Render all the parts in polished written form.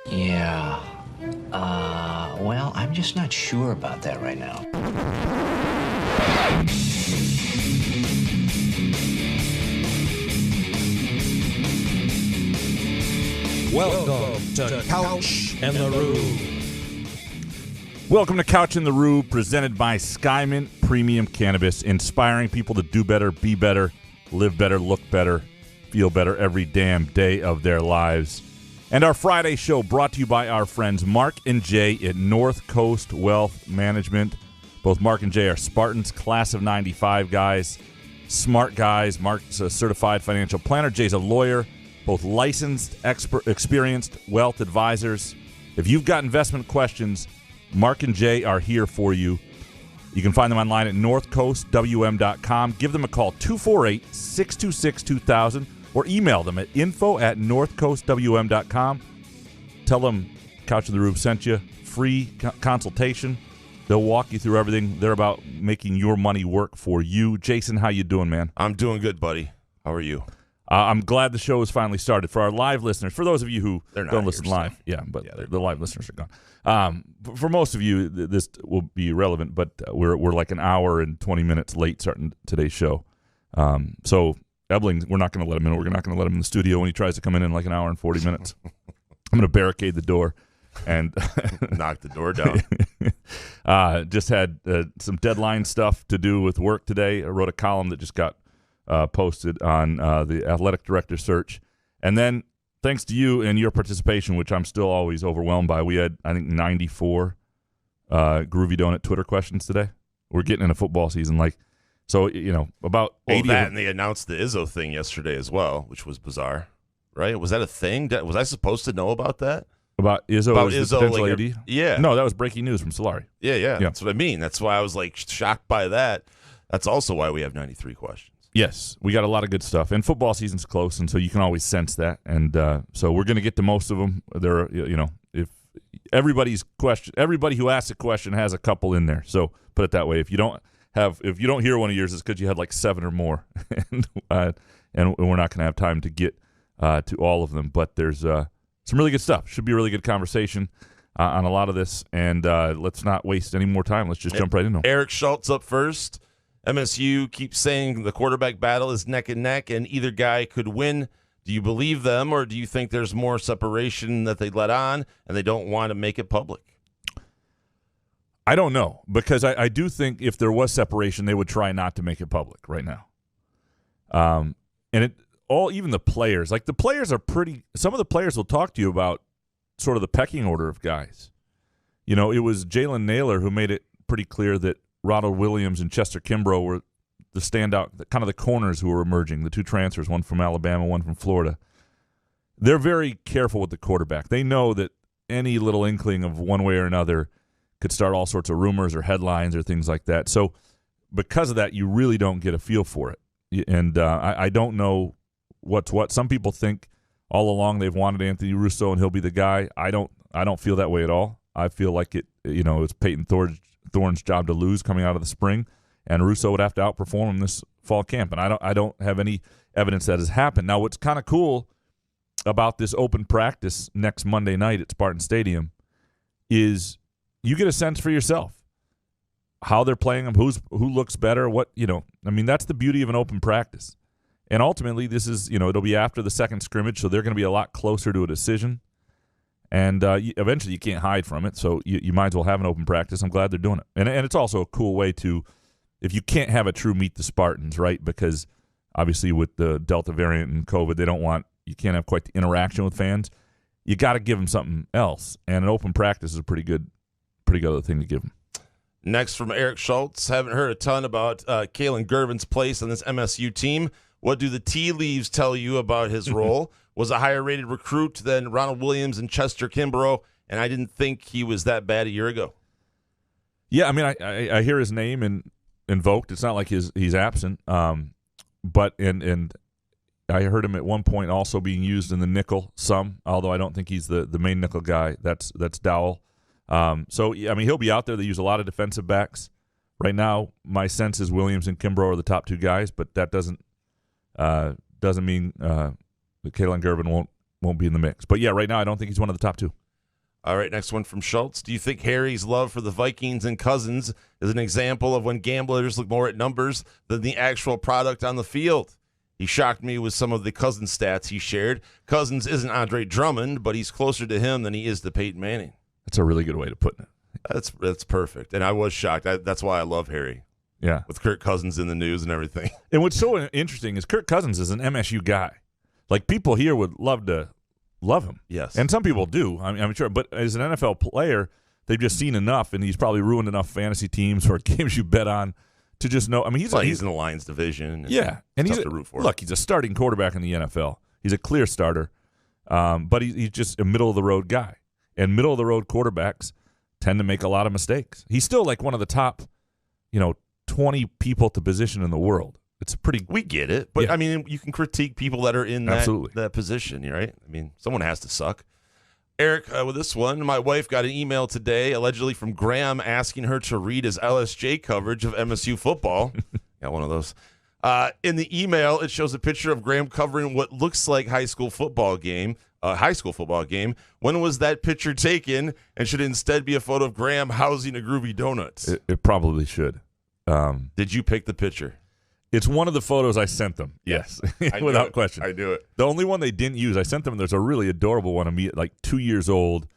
Yeah. Well, I'm just not sure about that right now. Welcome to Couch and the Rube. Welcome to Couch in the Rube, presented by Skyman Premium Cannabis, inspiring people to do better, be better, live better, look better, feel better every damn day of their lives. And our Friday show brought to you by our friends Mark and Jay at North Coast Wealth Management. Both Mark and Jay are Spartans, class of 95 guys, smart guys. Mark's a certified financial planner. Jay's a lawyer, both licensed, experienced wealth advisors. If you've got investment questions, Mark and Jay are here for you. You can find them online at northcoastwm.com. Give them a call, 248-626-2000, or email them at info@northcoastwm.com. Tell them Couch of the Rube sent you. Free consultation. They'll walk you through everything. They're about making your money work for you. Jason, how you doing, man? I'm doing good, buddy. How are you? I'm glad the show has finally started. For our live listeners, for those of you who don't listen live, the live listeners are gone. For most of you, this will be relevant, but we're like an hour and 20 minutes late starting today's show. So Ebling, we're not going to let him in. We're not going to let him in the studio when he tries to come in like an hour and 40 minutes. I'm going to barricade the door and knock the door down. Just had some deadline stuff to do with work today. I wrote a column that just got posted on the athletic director search. And then thanks to you and your participation, which I'm still always overwhelmed by, we had, I think, 94 Groovy Donut Twitter questions today. We're getting in a football season. So, about 80 that, and they announced the Izzo thing yesterday as well, which was bizarre, right? Was that a thing? Was I supposed to know about that? About Izzo? About as Izzo, the potential AD? Yeah. No, that was breaking news from Solari. Yeah. That's what I mean. That's why I was, shocked by that. That's also why we have 93 questions. Yes, we got a lot of good stuff, and football season's close, and so you can always sense that. And so we're going to get to most of them. There, if everybody who asks a question has a couple in there. So put it that way. If you don't hear one of yours, it's because you had 7 or more, and we're not going to have time to get to all of them. But there's some really good stuff. Should be a really good conversation on a lot of this, and let's not waste any more time. Let's just jump right in. Eric Schultz up first. MSU keeps saying the quarterback battle is neck and neck, and either guy could win. Do you believe them, or do you think there's more separation that they let on, and they don't want to make it public? I don't know, because I do think if there was separation, they would try not to make it public right now. And even the players, the players are some of the players will talk to you about sort of the pecking order of guys. It was Jalen Naylor who made it pretty clear that Ronald Williams and Chester Kimbrough were the standout, kind of the corners who were emerging, the two transfers, one from Alabama, one from Florida. They're very careful with the quarterback. They know that any little inkling of one way or another could start all sorts of rumors or headlines or things like that. So because of that, you really don't get a feel for it. And I don't know what's what. Some people think all along they've wanted Anthony Russo and he'll be the guy. I don't feel that way at all. I feel like it's Peyton Thorne's job to lose coming out of the spring, and Russo would have to outperform him this fall camp. And I don't have any evidence that has happened. Now, what's kind of cool about this open practice next Monday night at Spartan Stadium is you get a sense for yourself how they're playing them, who looks better, that's the beauty of an open practice. And ultimately, this is, it'll be after the second scrimmage, so they're going to be a lot closer to a decision. And eventually you can't hide from it, so you might as well have an open practice. I'm glad they're doing it. And it's also a cool way to, if you can't have a true Meet the Spartans, right, because obviously with the Delta variant and COVID, you can't have quite the interaction with fans. You got to give them something else, and an open practice is a pretty good other thing to give them. Next from Eric Schultz, haven't heard a ton about Kalen Gervin's place on this MSU team. What do the tea leaves tell you about his role? Was a higher-rated recruit than Ronald Williams and Chester Kimbrough, and I didn't think he was that bad a year ago. Yeah, I hear his name invoked. It's not like he's absent, but I heard him at one point also being used in the nickel some, although I don't think he's the main nickel guy. That's Dowell. He'll be out there. They use a lot of defensive backs. Right now, my sense is Williams and Kimbrough are the top two guys, but that doesn't mean that Kalen Gervin won't be in the mix. But yeah, right now I don't think he's one of the top two. All right, next one from Schultz. Do you think Harry's love for the Vikings and Cousins is an example of when gamblers look more at numbers than the actual product on the field? He shocked me with some of the Cousins stats he shared. Cousins isn't Andre Drummond, but he's closer to him than he is to Peyton Manning. That's a really good way to put it. That's perfect. And I was shocked. That's why I love Harry, Yeah. with Kirk Cousins in the news and everything. And what's so interesting is Kirk Cousins is an MSU guy. Like, people here would love him. Yes. And some people do, I'm sure. But as an NFL player, they've just seen enough, and he's probably ruined enough fantasy teams or games you bet on to just know. I mean, he's in the Lions division. Yeah. And tough he's to root for. Look, he's a starting quarterback in the NFL. He's a clear starter. But he's just a middle-of-the-road guy. And middle-of-the-road quarterbacks tend to make a lot of mistakes. He's still like one of the top, 20 people to position in the world. It's pretty. We get it, but Yeah. I mean, you can critique people that are in Absolutely. that position, right? I mean, someone has to suck. Eric, with this one, my wife got an email today, allegedly from Graham, asking her to read his LSJ coverage of MSU football. Got one of those. In the email, it shows a picture of Graham covering what looks like high school football game. When was that picture taken? And should it instead be a photo of Graham housing a Groovy Donuts? It probably should. Did you pick the picture? It's one of the photos I sent them. Yes, without question. I do it. The only one they didn't use, I sent them. There's a really adorable one of me, like 2 years old,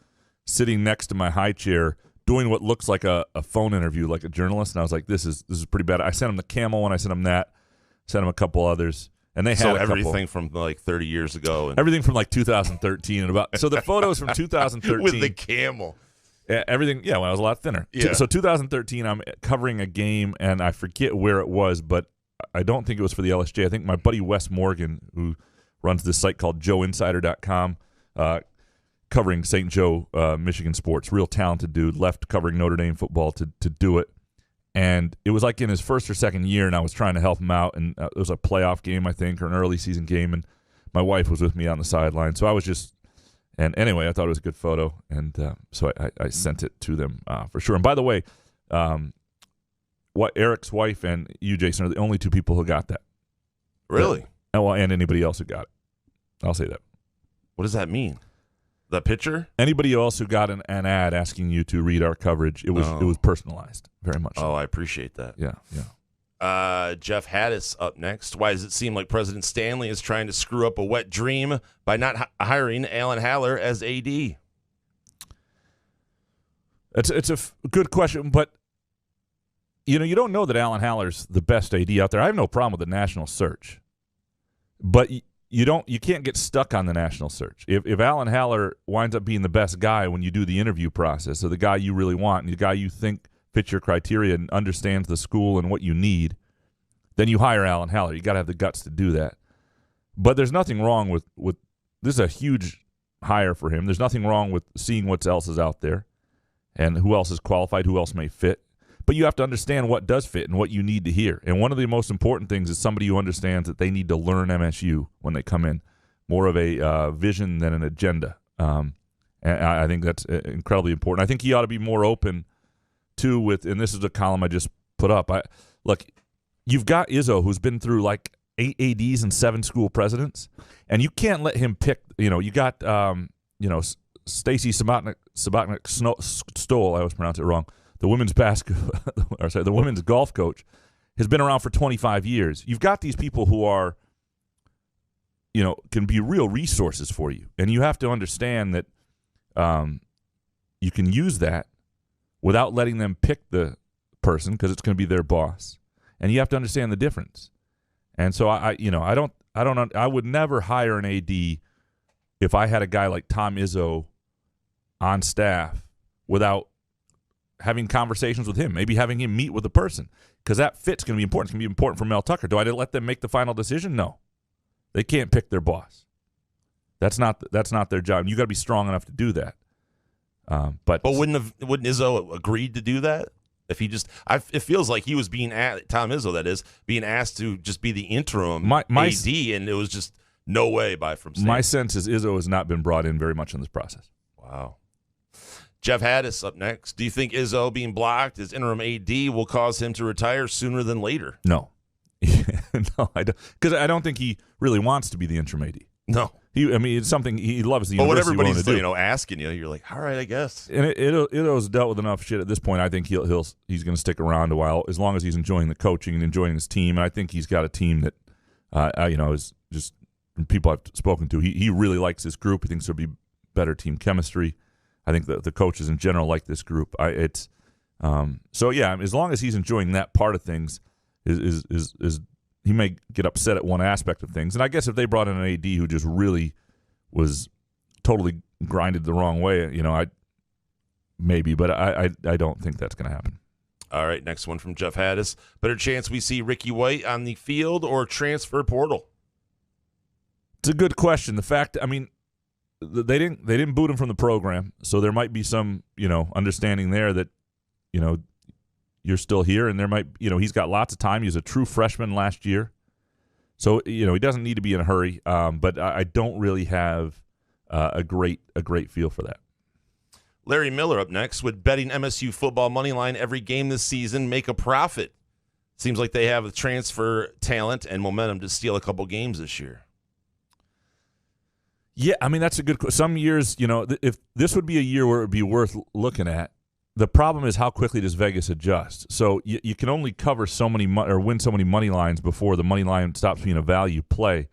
sitting next to my high chair, doing what looks like a phone interview, like a journalist. And I was like, "This is pretty bad." I sent them the camel one. I sent them that. Sent them a couple others, and they had everything from like 30 years ago, and everything from like 2013 and about. So the photos from 2013 with the camel. Everything, yeah, when I was a lot thinner. Yeah. So 2013, I'm covering a game, and I forget where it was, but I don't think it was for the LSJ. I think my buddy Wes Morgan, who runs this site called JoeInsider.com, covering St. Joe, Michigan sports, real talented dude, left covering Notre Dame football to do it. And it was like in his first or second year, and I was trying to help him out, and it was a playoff game, I think, or an early season game, and my wife was with me on the sideline. So I was just – and anyway, I thought it was a good photo, and so I sent it to them for sure. And by the way, Eric's wife and you, Jason, are the only two people who got that. Really? And anybody else who got it. I'll say that. What does that mean? The picture? Anybody else who got an ad asking you to read our coverage, it was personalized, very much. Oh, I appreciate that. Yeah. Jeff Haddis up next. Why does it seem like President Stanley is trying to screw up a wet dream by not hiring Alan Haller as AD? It's a good question, but you don't know that Alan Haller's the best AD out there. I have no problem with the national search, but you can't get stuck on the national search. If Alan Haller winds up being the best guy when you do the interview process, or the guy you really want, and the guy you think fits your criteria and understands the school and what you need, then you hire Alan Haller. You got to have the guts to do that. But there's nothing wrong with this is a huge hire for him. There's nothing wrong with seeing what else is out there and who else is qualified, who else may fit. But you have to understand what does fit and what you need to hear. And one of the most important things is somebody who understands that they need to learn MSU when they come in, more of a vision than an agenda. And I think that's incredibly important. I think he ought to be more open to and this is a column I just put up. Look, you've got Izzo, who's been through like 8 ADs and 7 school presidents, and you can't let him pick. You got Stacy Sabotnik-Stoll. I always pronounce it wrong. The women's the women's golf coach has been around for 25 years. You've got these people who are, can be real resources for you, and you have to understand that you can use that without letting them pick the person because it's going to be their boss, and you have to understand the difference. And so I would never hire an AD if I had a guy like Tom Izzo on staff without having conversations with him, maybe having him meet with the person, because that fit's going to be important. It's going to be important for Mel Tucker. Do I let them make the final decision? No. They can't pick their boss. That's not their job. You got to be strong enough to do that. But wouldn't Izzo agreed to do that? If he it feels like he was being Tom Izzo, that is, being asked to just be the interim AD, and it was just no way from Stanley. My sense is Izzo has not been brought in very much in this process. Wow. Jeff Haddis up next. Do you think Izzo being blocked as interim AD will cause him to retire sooner than later? No. No, I don't. Because I don't think he really wants to be the interim AD. No. It's something he loves the But when university willing everybody's to do. asking you, you're like, all right, I guess. And it has dealt with enough shit at this point. I think he's going to stick around a while as long as he's enjoying the coaching and enjoying his team. And I think he's got a team that is just people I've spoken to. He really likes this group. He thinks there'll be better team chemistry. I think the coaches in general like this group. So yeah, as long as he's enjoying that part of things, is he may get upset at one aspect of things. And I guess if they brought in an AD who just really was totally grinded the wrong way, but I don't think that's going to happen. All right, next one from Jeff Haddis. Better chance we see Ricky White on the field or transfer portal? It's a good question. The fact, they didn't boot him from the program, so there might be some, understanding there that, you're still here, and there might, he's got lots of time. He was a true freshman last year, so he doesn't need to be in a hurry. But I don't really have a great feel for that. Larry Miller up next. Would betting MSU football money line every game this season make a profit? Seems like they have the transfer talent and momentum to steal a couple games this year. Yeah, that's a good question. Some years, if this would be a year where it would be worth looking at. The problem is how quickly does Vegas adjust? So you can only cover so many or win so many money lines before the money line stops being a value play.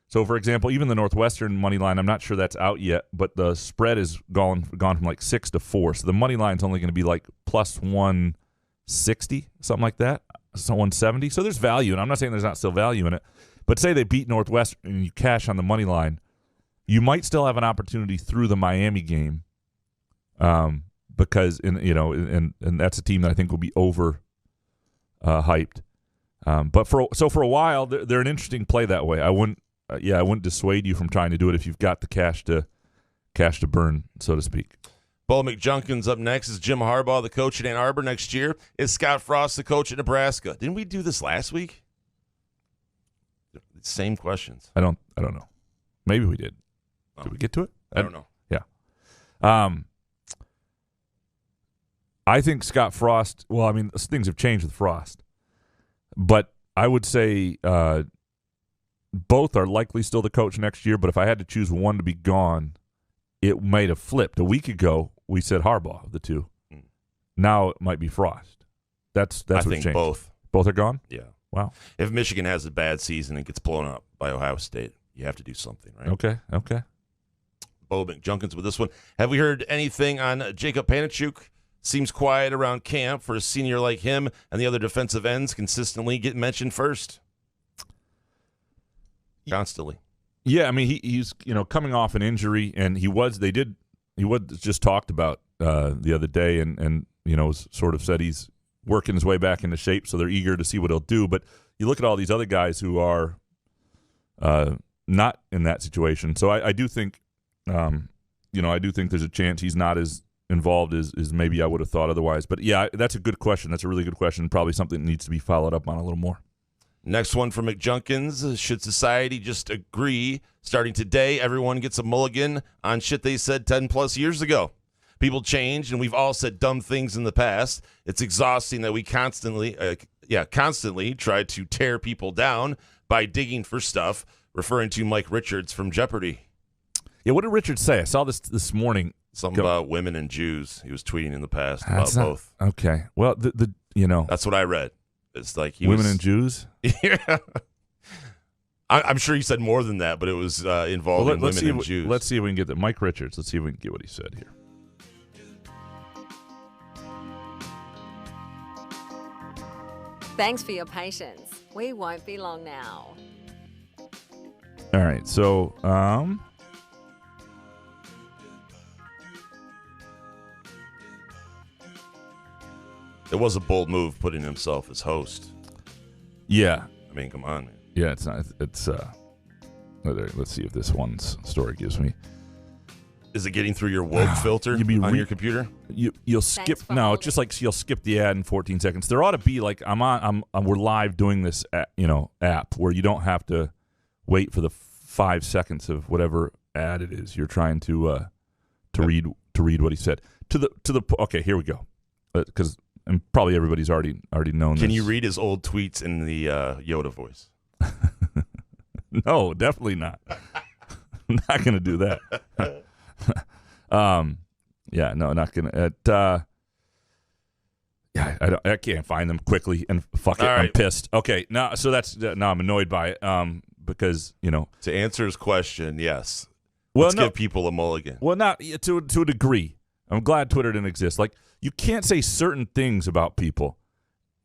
So, for example, even the Northwestern money line, I'm not sure that's out yet, but the spread is gone from like 6 to 4. So the money line's only going to be like plus 160, something like that, so 170. So there's value, and I'm not saying there's not still value in it. But say they beat Northwestern and you cash on the money line, you might still have an opportunity through the Miami game. Because and that's a team that I think will be over hyped. But for a while they're an interesting play that way. I wouldn't dissuade you from trying to do it if you've got the cash to burn, so to speak. Bo McJunkins up next. Is Jim Harbaugh the coach at Ann Arbor next year? Is Scott Frost the coach at Nebraska? Didn't we do this last week? Same questions. I don't know. Maybe we did. Oh. Did we get to it? I don't know. Yeah. I think Scott Frost, things have changed with Frost, but I would say both are likely still the coach next year, but if I had to choose one to be gone, it might have flipped. A week ago, we said Harbaugh of the two. Now it might be Frost. That's I what's think changed. both. Both are gone? Yeah. Wow. If Michigan has a bad season and gets blown up by Ohio State, you have to do something, right? Okay. Bo McJunkins with this one. Have we heard anything on Jacob Panachuk? Seems quiet around camp for a senior like him, and the other defensive ends consistently get mentioned first. Constantly. Yeah, he's coming off an injury, and he was just talked about the other day, and sort of said he's working his way back into shape, so they're eager to see what he'll do. But you look at all these other guys who are not in that situation. So I do think, I do think there's a chance he's not as involved as maybe I would have thought otherwise. But yeah, that's a good question. That's a really good question. Probably something that needs to be followed up on a little more. Next one from McJunkins. Should society just agree, starting today, everyone gets a mulligan on shit they said 10 plus years ago? People change, and we've all said dumb things in the past. It's exhausting that we constantly try to tear people down by digging for stuff, referring to Mike Richards from Jeopardy. Yeah, what did Richards say? I saw this morning. Something about women and Jews. He was tweeting in the past about both. Okay. Well, that's what I read. It's like women and Jews. Yeah. I'm sure he said more than that, but it was involving women and Jews. Let's see if we can get that. Mike Richards. Let's see if we can get what he said here. Thanks for your patience. We won't be long now. All right. So, it was a bold move putting himself as host. Yeah. I mean, come on, man. Yeah, it's not. It's let's see if this one's story gives me. Is it getting through your woke filter on your computer? You'll skip. No, it's just like you'll skip the ad in 14 seconds. There ought to be like we're live doing this app where you don't have to wait for the 5 seconds of whatever ad it is you're trying to read what he said. Okay, here we go. Because and probably everybody's already known this. Can you read his old tweets in the Yoda voice? No, definitely not. I'm not going to do that. Yeah, no, not going to. Yeah, I can't find them quickly, and fuck it, All right. I'm pissed. Okay, now I'm annoyed by it because, To answer his question, yes. well, Let's no, give people a mulligan. well, not to a degree. I'm glad Twitter didn't exist. Like, you can't say certain things about people.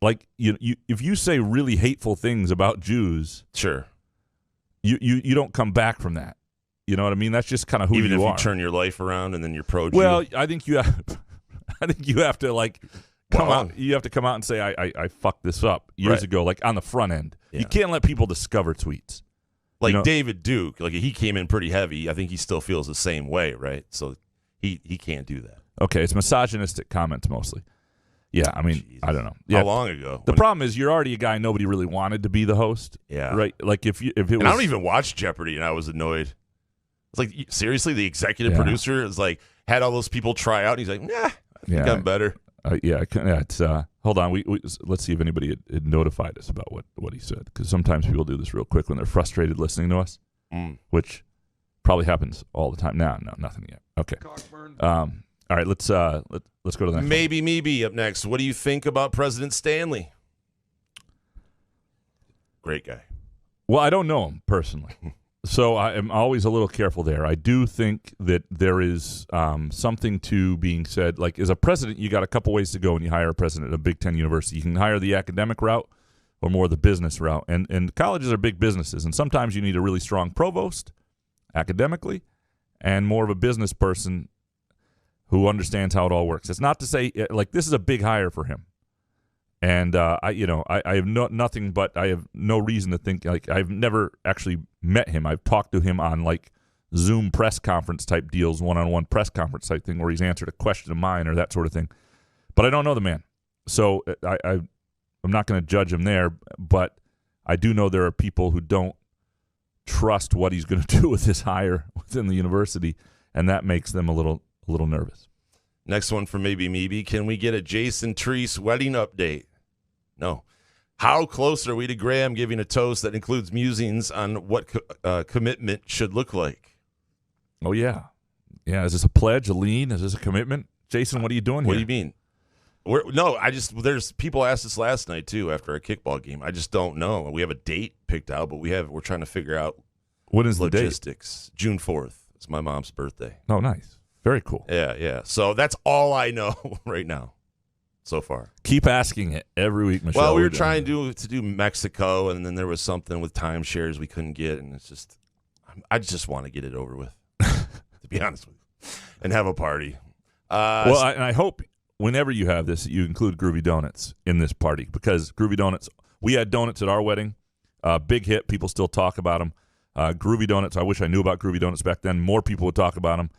Like, you if you say really hateful things about Jews, Sure. you don't come back from that. You know what I mean? That's just kind of who Even you if are. you turn your life around and then you're pro-Jew. Well, I think you have. I think you have to come Well, out. You have to come out and say I fucked this up years Right. ago, like on the front end. Yeah. You can't let people discover tweets. like David Duke, like he came in pretty heavy. I think he still feels the same way, right? So he can't do that. Okay, it's misogynistic comments mostly. Yeah, I mean, Jesus. I don't know. Yeah, How long ago? the problem is you're already a guy nobody really wanted to be the host. Yeah. Right. Like if it was. And I don't even watch Jeopardy, and I was annoyed. It's like, seriously, the executive Yeah. producer is like, had all those people try out, and he's like, nah, I think Yeah. I'm better. It's hold on. We let's see if anybody had notified us about what he said, because sometimes people do this real quick when they're frustrated listening to us, which probably happens all the time. No, nothing yet. Okay. All right. Let's go to the next. Maybe me be up next. What do you think about President Stanley? Great guy. Well, I don't know him personally, so I am always a little careful there. I do think that there is something to being said. Like, as a president, you got a couple ways to go when you hire a president at a Big Ten university. You can hire the academic route or more the business route. And colleges are big businesses, and sometimes you need a really strong provost academically and more of a business person who understands how it all works. It's not to say, like, this is a big hire for him. And I have nothing, but I have no reason to think, like, I've never actually met him. I've talked to him on like Zoom press conference type deals, one-on-one press conference type thing, where he's answered a question of mine or that sort of thing. But I don't know the man, so I'm not going to judge him there. But I do know there are people who don't trust what he's going to do with his hire within the university, and that makes them a little nervous. Next one for maybe. Can we get a Jason Treese wedding update? No. How close are we to Graham giving a toast that includes musings on what commitment should look like? Oh, yeah. Yeah, is this a pledge, a lien? Is this a commitment? Jason, what are you doing here? What do you mean? There's people asked us last night, too, after a kickball game. I just don't know. We have a date picked out, but we're trying to figure out When is the date? logistics. June 4th. It's my mom's birthday. Oh, nice. Very cool. Yeah. So that's all I know right now so far. Keep asking it every week, Michelle. Well, we were done. trying to do Mexico, and then there was something with timeshares we couldn't get, and it's just, I just want to get it over with, to be honest with you, and have a party. Well, I hope whenever you have this, you include Groovy Donuts in this party, because Groovy Donuts, we had donuts at our wedding. Big hit. People still talk about them. Groovy Donuts, I wish I knew about Groovy Donuts back then. More people would talk about them.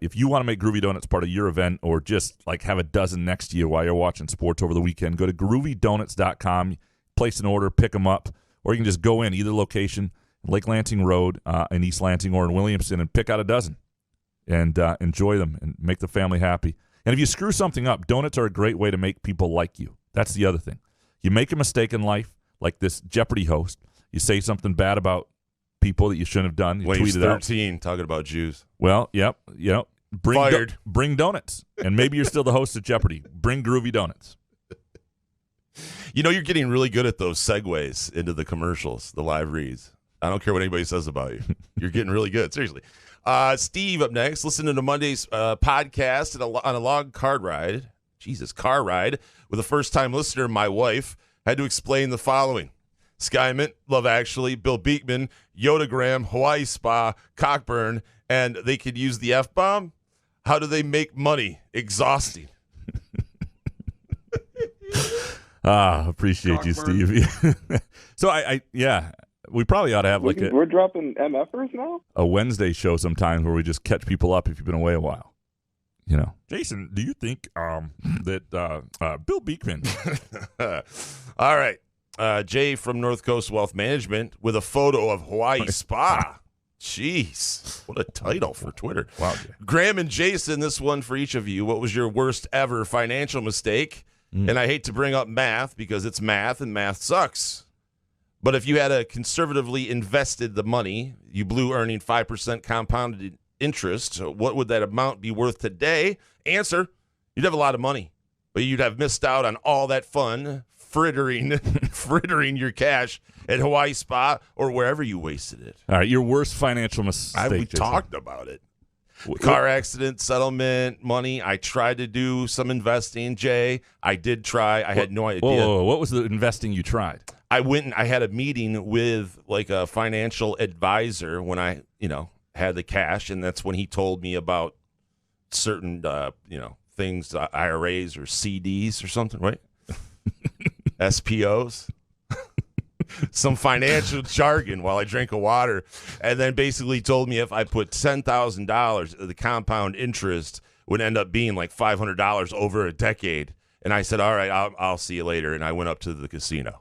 If you want to make Groovy Donuts part of your event, or just like have a dozen next to you while you're watching sports over the weekend, go to groovydonuts.com, place an order, pick them up, or you can just go in either location, Lake Lansing Road in East Lansing or in Williamston, and pick out a dozen and enjoy them and make the family happy. And if you screw something up, donuts are a great way to make people like you. That's the other thing. You make a mistake in life, like this Jeopardy host. You say something bad about people that you shouldn't have done. You when tweet he's it out. 13, talking about Jews. Well, yep. Fired. Bring donuts, and maybe you're still the host of Jeopardy. Bring Groovy Donuts. You know, you're getting really good at those segues into the commercials, the live reads. I don't care what anybody says about you. You're getting really good, seriously. Steve up next. Listening to Monday's podcast on a long car ride with a first-time listener, my wife, had to explain the following. Skymint, Love Actually, Bill Beekman, Yodagram, Hawaii Spa, Cockburn, and they could use the F-bomb? How do they make money? Exhausting. Appreciate you, Steve. So we probably ought to have We're dropping MFers now? a Wednesday show sometimes where we just catch people up if you've been away a while. You know, Jason, do you think that Bill Beekman? All right. Jay from North Coast Wealth Management with a photo of Hawaii Spa. Jeez, what a title for Twitter. Wow, Jay. Graham and Jason, this one for each of you. What was your worst ever financial mistake? And I hate to bring up math because it's math and math sucks. But if you had conservatively invested the money, you blew earning 5% compounded interest, what would that amount be worth today? Answer, you'd have a lot of money, but you'd have missed out on all that fun frittering your cash at Hawaii Spa or wherever you wasted it. All right, your worst financial mistake. We Jason. talked about it. Car accident, settlement, money. I tried to do some investing, Jay. I did try. I had no idea. Whoa. What was the investing you tried? I went and I had a meeting with like a financial advisor when I, had the cash, and that's when he told me about certain, things, IRAs or CDs or something, right? SPOs. Some financial jargon while I drank a water, and then basically told me if I put $10,000, the compound interest would end up being like $500 over a decade. And I said, all right, I'll see you later. And I went up to the casino.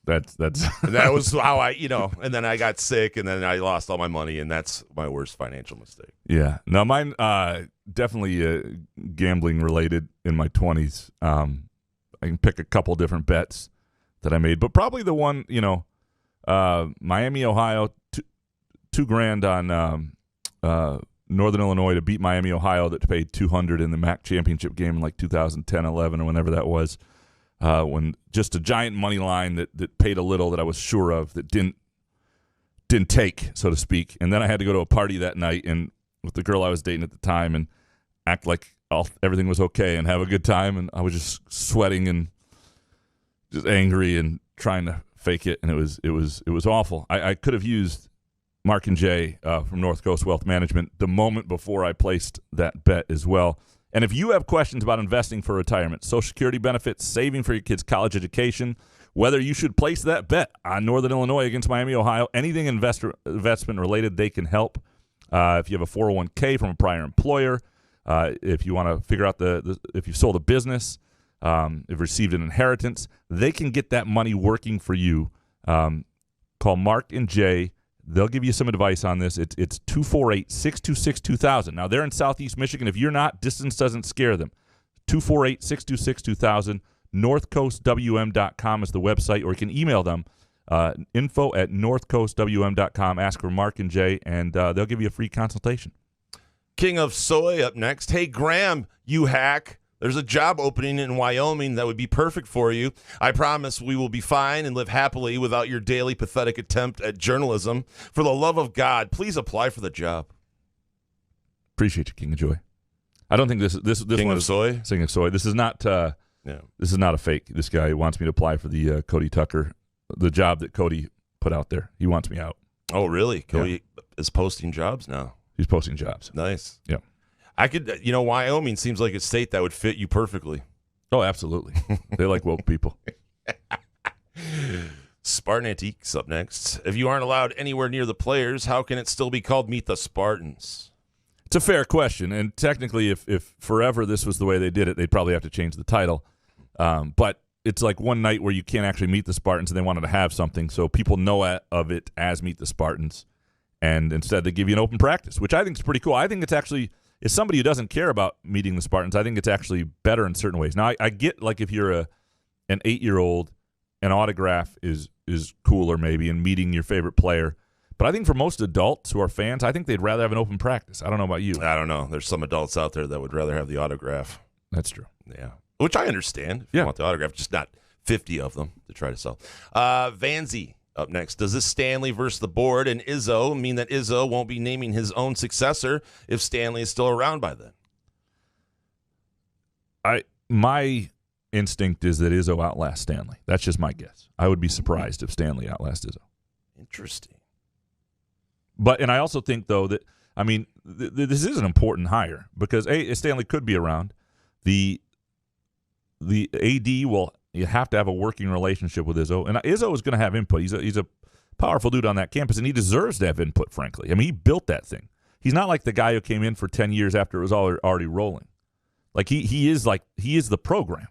That's And that was how and then I got sick, and then I lost all my money, and that's my worst financial mistake. Yeah. No, mine definitely gambling related in my 20s. I can pick a couple different bets that I made, but probably the one, Miami, Ohio, $2,000 on Northern Illinois to beat Miami, Ohio, that paid $200 in the MAC championship game in like 2010, 11, or whenever that was. When just a giant money line that paid a little that I was sure of that didn't take, so to speak. And then I had to go to a party that night and with the girl I was dating at the time and act like everything was okay and have a good time. And I was just sweating and just angry and trying to fake it. And it was awful. I could have used Mark and Jay from North Coast Wealth Management the moment before I placed that bet as well. And if you have questions about investing for retirement, Social Security benefits, saving for your kids' college education, whether you should place that bet on Northern Illinois against Miami, Ohio, anything investment related, they can help. If you have a 401k from a prior employer, if you want to figure out if you sold a business, if received an inheritance, they can get that money working for you. Call Mark and Jay. They'll give you some advice on this. It's 248-626-2000. Now, they're in Southeast Michigan. If you're not, distance doesn't scare them. 248-626-2000. NorthCoastWM.com is the website, or you can email them, info@NorthCoastWM.com. Ask for Mark and Jay, and they'll give you a free consultation. King of Soy up next. Hey, Graham, you hack. There's a job opening in Wyoming that would be perfect for you. I promise we will be fine and live happily without your daily pathetic attempt at journalism. For the love of God, please apply for the job. Appreciate you, King of Joy. I don't think this King one of is Soy? King of Soy. This is not This is not a fake. This guy wants me to apply for the Cody Tucker, the job that Cody put out there. He wants me out. Oh, really? Cody is posting jobs now. He's posting jobs. Nice. Yeah. I could, Wyoming seems like a state that would fit you perfectly. Oh, absolutely. They like woke people. Spartan Antiques up next. If you aren't allowed anywhere near the players, how can it still be called Meet the Spartans? It's a fair question, and technically, if forever this was the way they did it, they'd probably have to change the title. But it's like one night where you can't actually meet the Spartans, and they wanted to have something, so people know of it as Meet the Spartans, and instead they give you an open practice, which I think is pretty cool. I think it's actually, as somebody who doesn't care about meeting the Spartans, I think it's actually better in certain ways. Now, I get, like, if you're an 8-year-old, an autograph is cooler maybe, and meeting your favorite player. But I think for most adults who are fans, I think they'd rather have an open practice. I don't know about you. I don't know. There's some adults out there that would rather have the autograph. That's true. Yeah. Which I understand. If you want the autograph, just not 50 of them to try to sell. Vanzi up next. Does this Stanley versus the board and Izzo mean that Izzo won't be naming his own successor if Stanley is still around by then? My instinct is that Izzo outlasts Stanley. That's just my guess. I would be surprised if Stanley outlasts Izzo. Interesting. And I also think, though, that, I mean, this is an important hire because, Stanley could be around. The AD you have to have a working relationship with Izzo. And Izzo is going to have input. He's a powerful dude on that campus, and he deserves to have input, frankly. I mean, he built that thing. He's not like the guy who came in for 10 years after it was already rolling. Like, he is the program.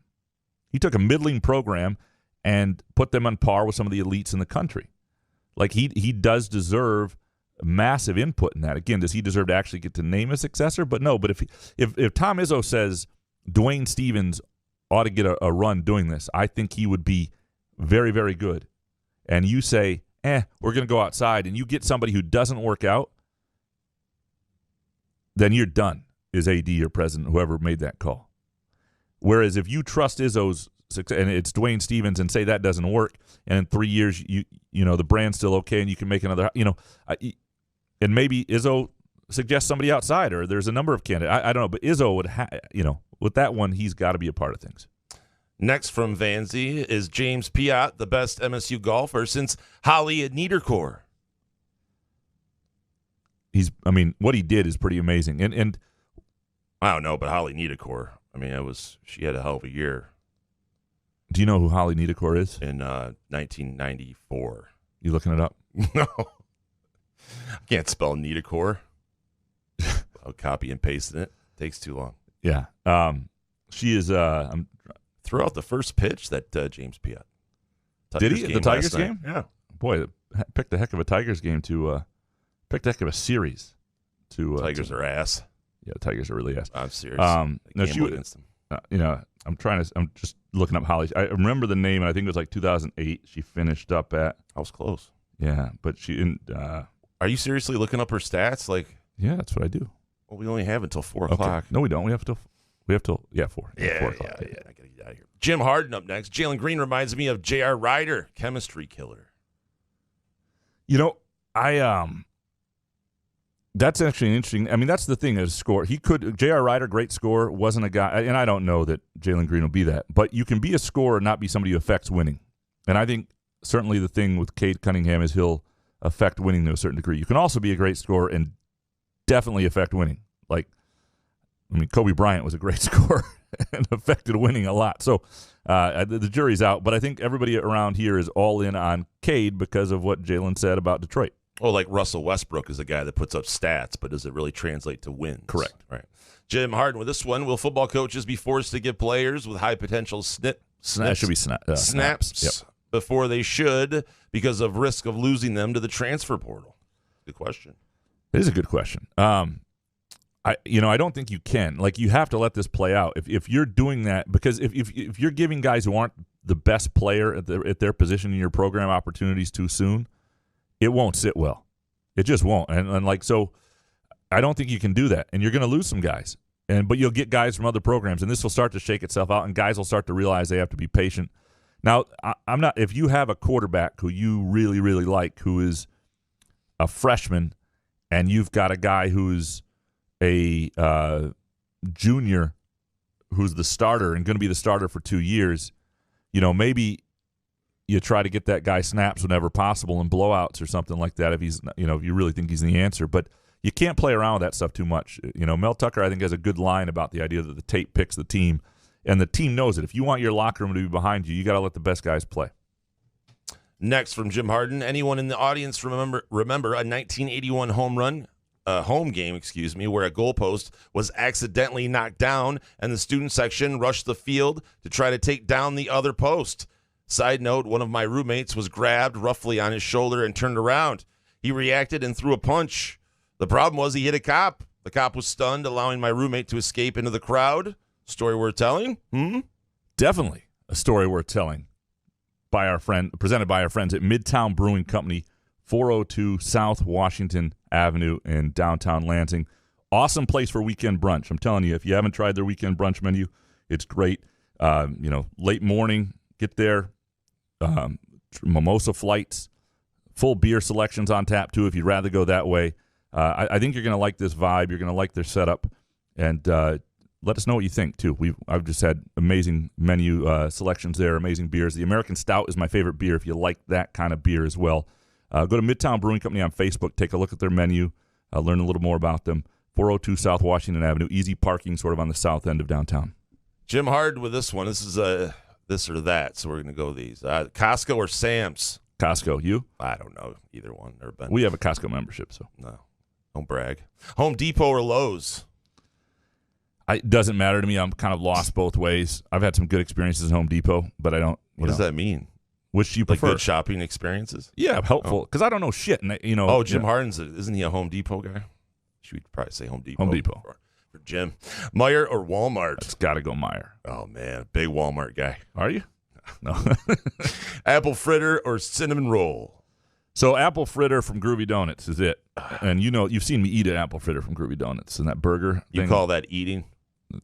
He took a middling program and put them on par with some of the elites in the country. Like, he does deserve massive input in that. Again, does he deserve to actually get to name a successor? But no. But if Tom Izzo says Dwayne Stevens ought to get a run doing this, I think he would be very, very good. and you say, we're going to go outside, and you get somebody who doesn't work out, then you're done, is AD or president, whoever made that call. Whereas if you trust Izzo's success, and it's Dwayne Stevens, and say that doesn't work, and in 3 years, you know the brand's still okay, and you can make another, and maybe Izzo suggests somebody outside, or there's a number of candidates. I don't know, but Izzo would, with that one, he's got to be a part of things. Next from Vanzi is James Piot, the best MSU golfer since Holly at Niedercore. What he did is pretty amazing. And I don't know, but Holly Niedercore, she had a hell of a year. Do you know who Holly Niedercore is? In 1994. You looking it up? No. I can't spell Niedercore. I'll copy and paste it. Takes too long. Yeah. She is threw out the first pitch that James Piot. Did he? The Tigers game? Yeah. Boy, picked a heck of a Tigers game to picked a heck of a series to Tigers are ass. Yeah, the Tigers are really ass. I'm serious. No, she against them. I'm just looking up Holly. I remember the name, and I think it was like 2008. She finished up at. I was close. Yeah, but she didn't. Are you seriously looking up her stats? Yeah, that's what I do. Well, we only have until 4 Okay. o'clock. No, we don't. We have till 4. Yeah, 4 o'clock. I gotta get out of here. Jim Harden up next. Jalen Green reminds me of J.R. Ryder, chemistry killer. That's actually interesting. That's the thing as score. J.R. Ryder, great scorer, wasn't a guy, and I don't know that Jalen Green will be that, but you can be a scorer and not be somebody who affects winning. And I think certainly the thing with Cade Cunningham is he'll affect winning to a certain degree. You can also be a great scorer and definitely affect winning. Kobe Bryant was a great scorer and affected winning a lot. So the jury's out, but I think everybody around here is all in on Cade because of what Jalen said about Detroit. Well, like Russell Westbrook is a guy that puts up stats, but does it really translate to wins? Correct. Right. Jim Harden with this one. Will football coaches be forced to give players with high potential That should be snaps Yep. before they should because of risk of losing them to the transfer portal? Good question. It is a good question. I don't think you can. You have to let this play out. If you're doing that, because if you're giving guys who aren't the best player at their position in your program opportunities too soon, it won't sit well. It just won't. And so I don't think you can do that. And you're going to lose some guys. But you'll get guys from other programs, and this will start to shake itself out, and guys will start to realize they have to be patient. Now, I'm not. If you have a quarterback who you really, really like, who is a freshman, and you've got a guy who's a junior who's the starter and going to be the starter for 2 years, maybe you try to get that guy snaps whenever possible and blowouts or something like that if he's, if you really think he's the answer. But you can't play around with that stuff too much. Mel Tucker, I think, has a good line about the idea that the tape picks the team, and the team knows it. If you want your locker room to be behind you, you got to let the best guys play. Next from Jim Harden. Anyone in the audience remember a 1981 home game, where a goalpost was accidentally knocked down and the student section rushed the field to try to take down the other post? Side note, one of my roommates was grabbed roughly on his shoulder and turned around. He reacted and threw a punch. The problem was he hit a cop. The cop was stunned, allowing my roommate to escape into the crowd. Story worth telling? Definitely a story worth telling. Presented by our friends at Midtown Brewing Company, 402 South Washington Avenue in downtown Lansing. Awesome place for weekend brunch. I'm telling you, if you haven't tried their weekend brunch menu, it's great. Late morning, get there. Mimosa flights, full beer selections on tap too if you'd rather go that way. I think you're going to like this vibe. You're going to like their setup, and let us know what you think too. I've just had amazing menu selections there, amazing beers. The American Stout is my favorite beer if you like that kind of beer as well. Go to Midtown Brewing Company on Facebook, take a look at their menu, learn a little more about them. 402 South Washington Avenue, easy parking sort of on the south end of downtown. Jim Harden with this one. This is this or that, so we're going to go these. Costco or Sam's? Costco. You? I don't know. Either one. Never been. We have a Costco membership, so. No. Don't brag. Home Depot or Lowe's? It doesn't matter to me. I'm kind of lost both ways. I've had some good experiences at Home Depot, but I don't. What does that mean? Which do you like prefer? Good shopping experiences? Yeah, helpful. Because I don't know shit. And Jim Harden's, isn't he a Home Depot guy? Should we probably say Home Depot? Home Depot. For Jim. Meijer or Walmart? It's got to go Meijer. Oh, man. Big Walmart guy. Are you? No. Apple fritter or cinnamon roll? So apple fritter from Groovy Donuts is it. And you've seen me eat an apple fritter from Groovy Donuts and that burger You thing. call that eating?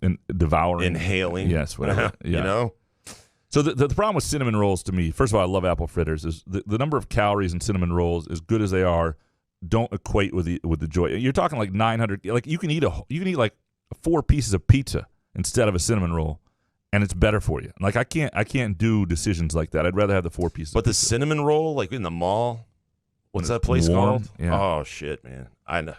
And devouring. Inhaling? Yes, whatever. Yeah. You know? So the problem with cinnamon rolls to me, first of all, I love apple fritters, is the number of calories in cinnamon rolls, as good as they are, don't equate with the joy. You're talking like 900. Like you can eat like 4 pieces of pizza instead of a cinnamon roll, and it's better for you. Like I can't do decisions like that. I'd rather have the 4 pieces. But of the pizza. cinnamon roll, like in the mall, what's When that it's place warm, called? yeah. Oh shit, man! I know.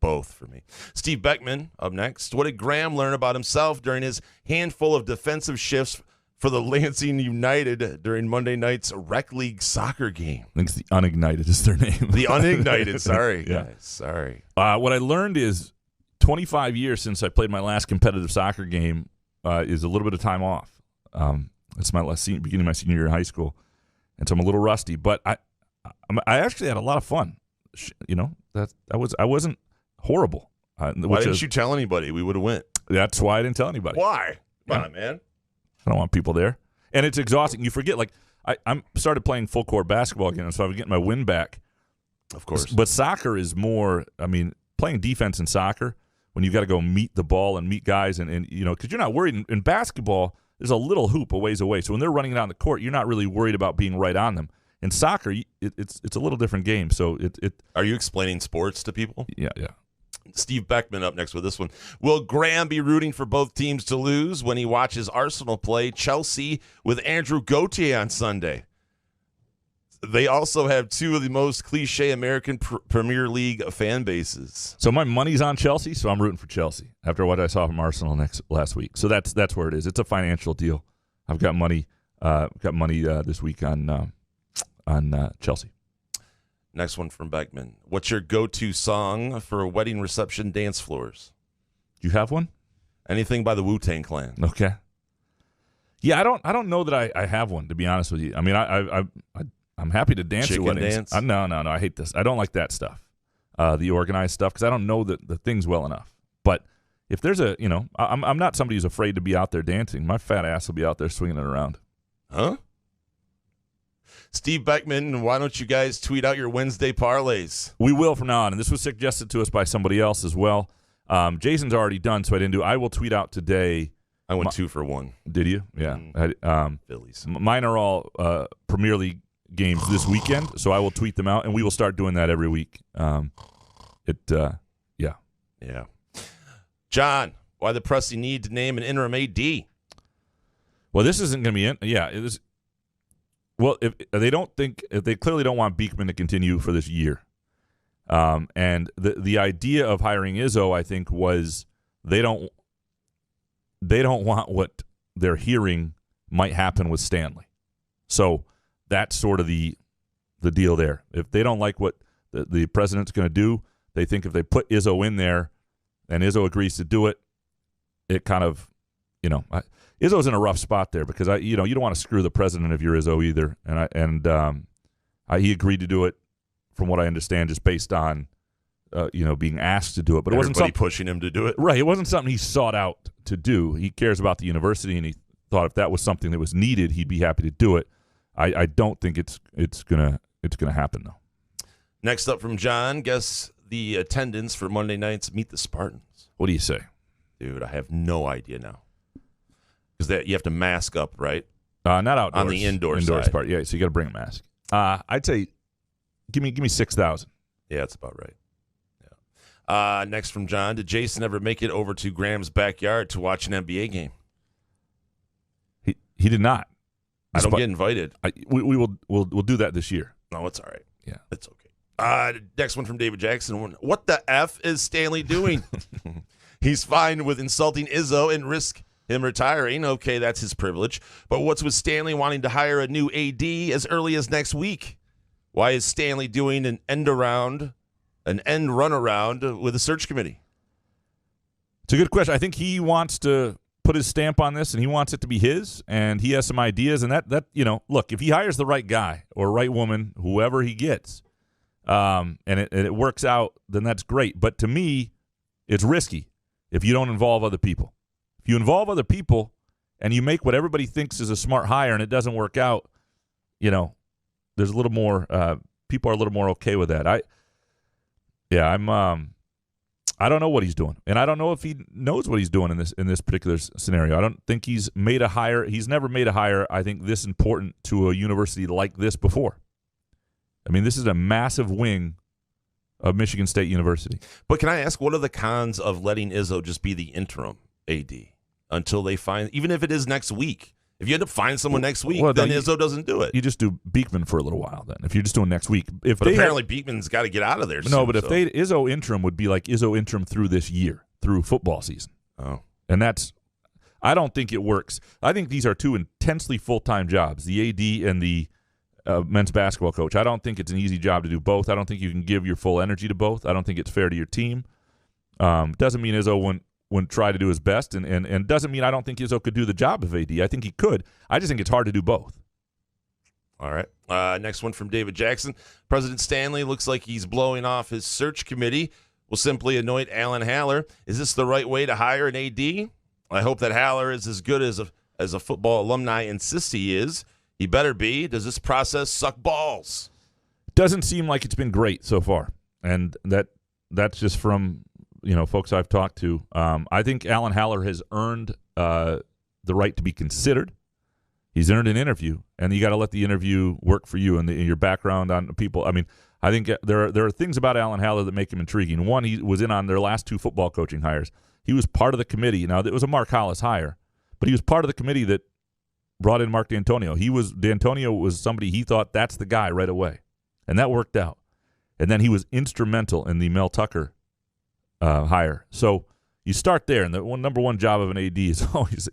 Both for me. Steve Beckman up next. What did Graham learn about himself during his handful of defensive shifts for the Lansing United during Monday night's Rec League soccer game? I think it's the Unignited is their name. The Unignited. Sorry, Yeah. guys. Sorry. What I learned is 25 years since I played my last competitive soccer game is a little bit of time off. It's my beginning of my senior year in high school, and so I'm a little rusty. But I actually had a lot of fun. I wasn't horrible. Why didn't you tell anybody? We would have went. That's why I didn't tell anybody. Why? Come Yeah. on, man. I don't want people there, and it's exhausting. You forget. Like I'm started playing full court basketball again, so I'm getting my wind back. Of course. But soccer is more. I mean, playing defense in soccer when you've got to go meet the ball and meet guys, and because you're not worried in basketball. There's a little hoop a ways away, so when they're running down the court, you're not really worried about being right on them. In soccer, it's a little different game. So it. Are you explaining sports to people? Yeah. Steve Beckman up next with this one. Will Graham be rooting for both teams to lose when he watches Arsenal play Chelsea with Andrew Gauthier on Sunday? They also have 2 of the most cliche American Premier League fan bases. So my money's on Chelsea, so I'm rooting for Chelsea after what I saw from Arsenal last week. So that's where it is. It's a financial deal. I've got money. This week on Chelsea. Next one from Beckman. What's your go-to song for wedding reception dance floors? Do you have one? Anything by the Wu-Tang Clan. Okay. Yeah, I don't know that I have one, to be honest with you. I mean, I'm happy to dance Chicken at weddings. dance? No, I hate this. I don't like that stuff, the organized stuff, because I don't know the things well enough. But if there's I'm not somebody who's afraid to be out there dancing. My fat ass will be out there swinging it around. Huh? Steve Beckman, why don't you guys tweet out your Wednesday parlays? We will from now on, and this was suggested to us by somebody else as well. Jason's already done, so I didn't do. I will tweet out today. I went 2 for 1. Did you? Yeah. Phillies. Mine are all Premier League games this weekend, so I will tweet them out, and we will start doing that every week. Yeah. John, why the pressing need to name an interim AD? Well, this isn't going to be in. Yeah, it is. Well, if they clearly don't want Beekman to continue for this year, and the idea of hiring Izzo, I think, was they don't want what they're hearing might happen with Stanley. So that's sort of the deal there. If they don't like what the president's going to do, they think if they put Izzo in there, and Izzo agrees to do it, it kind of, Izzo's in a rough spot there because you don't want to screw the president if you're Izzo either, and he agreed to do it, from what I understand, just based on being asked to do it. But it wasn't something pushing him to do it. Right, it wasn't something he sought out to do. He cares about the university, and he thought if that was something that was needed, he'd be happy to do it. I don't think it's gonna happen though. Next up from John, guess the attendance for Monday night's Meet the Spartans. What do you say? Dude, I have no idea now. Because you have to mask up, right? Not outdoors. On the indoor indoors side. part. Yeah, so you got to bring a mask. I'd say, give me 6,000. Yeah, that's about right. Yeah. Next from John, did Jason ever make it over to Graham's backyard to watch an NBA game? He did not. I don't get invited. We'll do that this year. No, it's all right. Yeah, it's okay. Next one from David Jackson. What the F is Stanley doing? He's fine with insulting Izzo and risk him retiring. Okay, that's his privilege. But what's with Stanley wanting to hire a new AD as early as next week? Why is Stanley doing an end run around with a search committee? It's a good question. I think he wants to put his stamp on this, and he wants it to be his, and he has some ideas. And that look, if he hires the right guy or right woman, whoever he gets, and it works out, then that's great. But to me, it's risky if you don't involve other people. If you involve other people and you make what everybody thinks is a smart hire and it doesn't work out, there's a little more people are a little more okay with that. I don't know what he's doing, and I don't know if he knows what he's doing in this particular scenario. I don't think he's made a hire. He's never made a hire, I think, this important to a university like this before. I mean, this is a massive wing of Michigan State University. But can I ask, what are the cons of letting Izzo just be the interim AD until they find, even if it is next week? If you end up finding someone next week, then Izzo doesn't do it. You just do Beekman for a little while then, if you're just doing next week. But apparently Beekman's got to get out of there soon. No, but if Izzo interim would be like Izzo interim through this year, through football season. Oh. And I don't think it works. I think these are two intensely full-time jobs, the AD and the men's basketball coach. I don't think it's an easy job to do both. I don't think you can give your full energy to both. I don't think it's fair to your team. Doesn't mean Izzo wouldn't try to do his best, and doesn't mean I don't think Izzo could do the job of AD. I think he could. I just think it's hard to do both. All right. Next one from David Jackson. President Stanley looks like he's blowing off his search committee. Will simply anoint Alan Haller. Is this the right way to hire an AD? I hope that Haller is as good as a football alumni insists he is. He better be. Does this process suck balls? Doesn't seem like it's been great so far, and that's just from folks I've talked to. I think Alan Haller has earned the right to be considered. He's earned an interview, and you got to let the interview work for you and your background on people. I mean, I think there are things about Alan Haller that make him intriguing. One, he was in on their last two football coaching hires. He was part of the committee. Now, it was a Mark Hollis hire, but he was part of the committee that brought in Mark D'Antonio. D'Antonio was somebody he thought that's the guy right away, and that worked out. And then he was instrumental in the Mel Tucker hire. So you start there, and the number one job of an AD is always,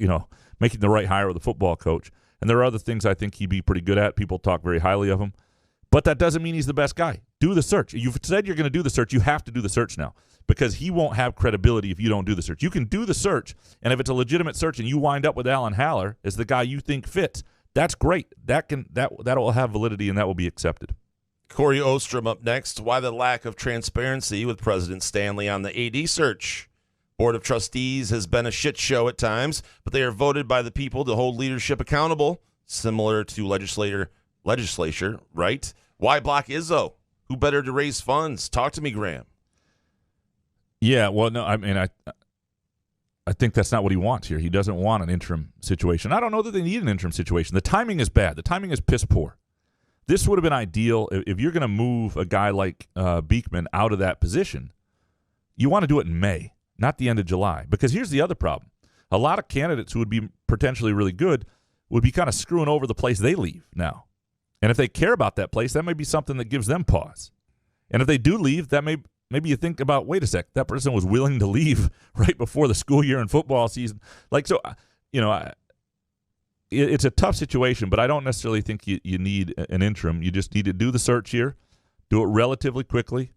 making the right hire with a football coach. And there are other things I think he'd be pretty good at. People talk very highly of him. But that doesn't mean he's the best guy. Do the search. You've said you're going to do the search. You have to do the search now because he won't have credibility if you don't do the search. You can do the search, and if it's a legitimate search and you wind up with Alan Haller as the guy you think fits, that's great. That will have validity, and that will be accepted. Corey Ostrom up next. Why the lack of transparency with President Stanley on the AD search? Board of Trustees has been a shit show at times, but they are voted by the people to hold leadership accountable, similar to legislature, right? Why block Izzo? Who better to raise funds? Talk to me, Graham. Yeah, well, no, I mean, I think that's not what he wants here. He doesn't want an interim situation. I don't know that they need an interim situation. The timing is bad. The timing is piss poor. This would have been ideal if you're going to move a guy like Beekman out of that position. You want to do it in May, not the end of July. Because here's the other problem. A lot of candidates who would be potentially really good would be kind of screwing over the place they leave now. And if they care about that place, that may be something that gives them pause. And if they do leave, that maybe you think about, wait a sec, that person was willing to leave right before the school year and football season. It's a tough situation, but I don't necessarily think you need an interim. You just need to do the search here, do it relatively quickly,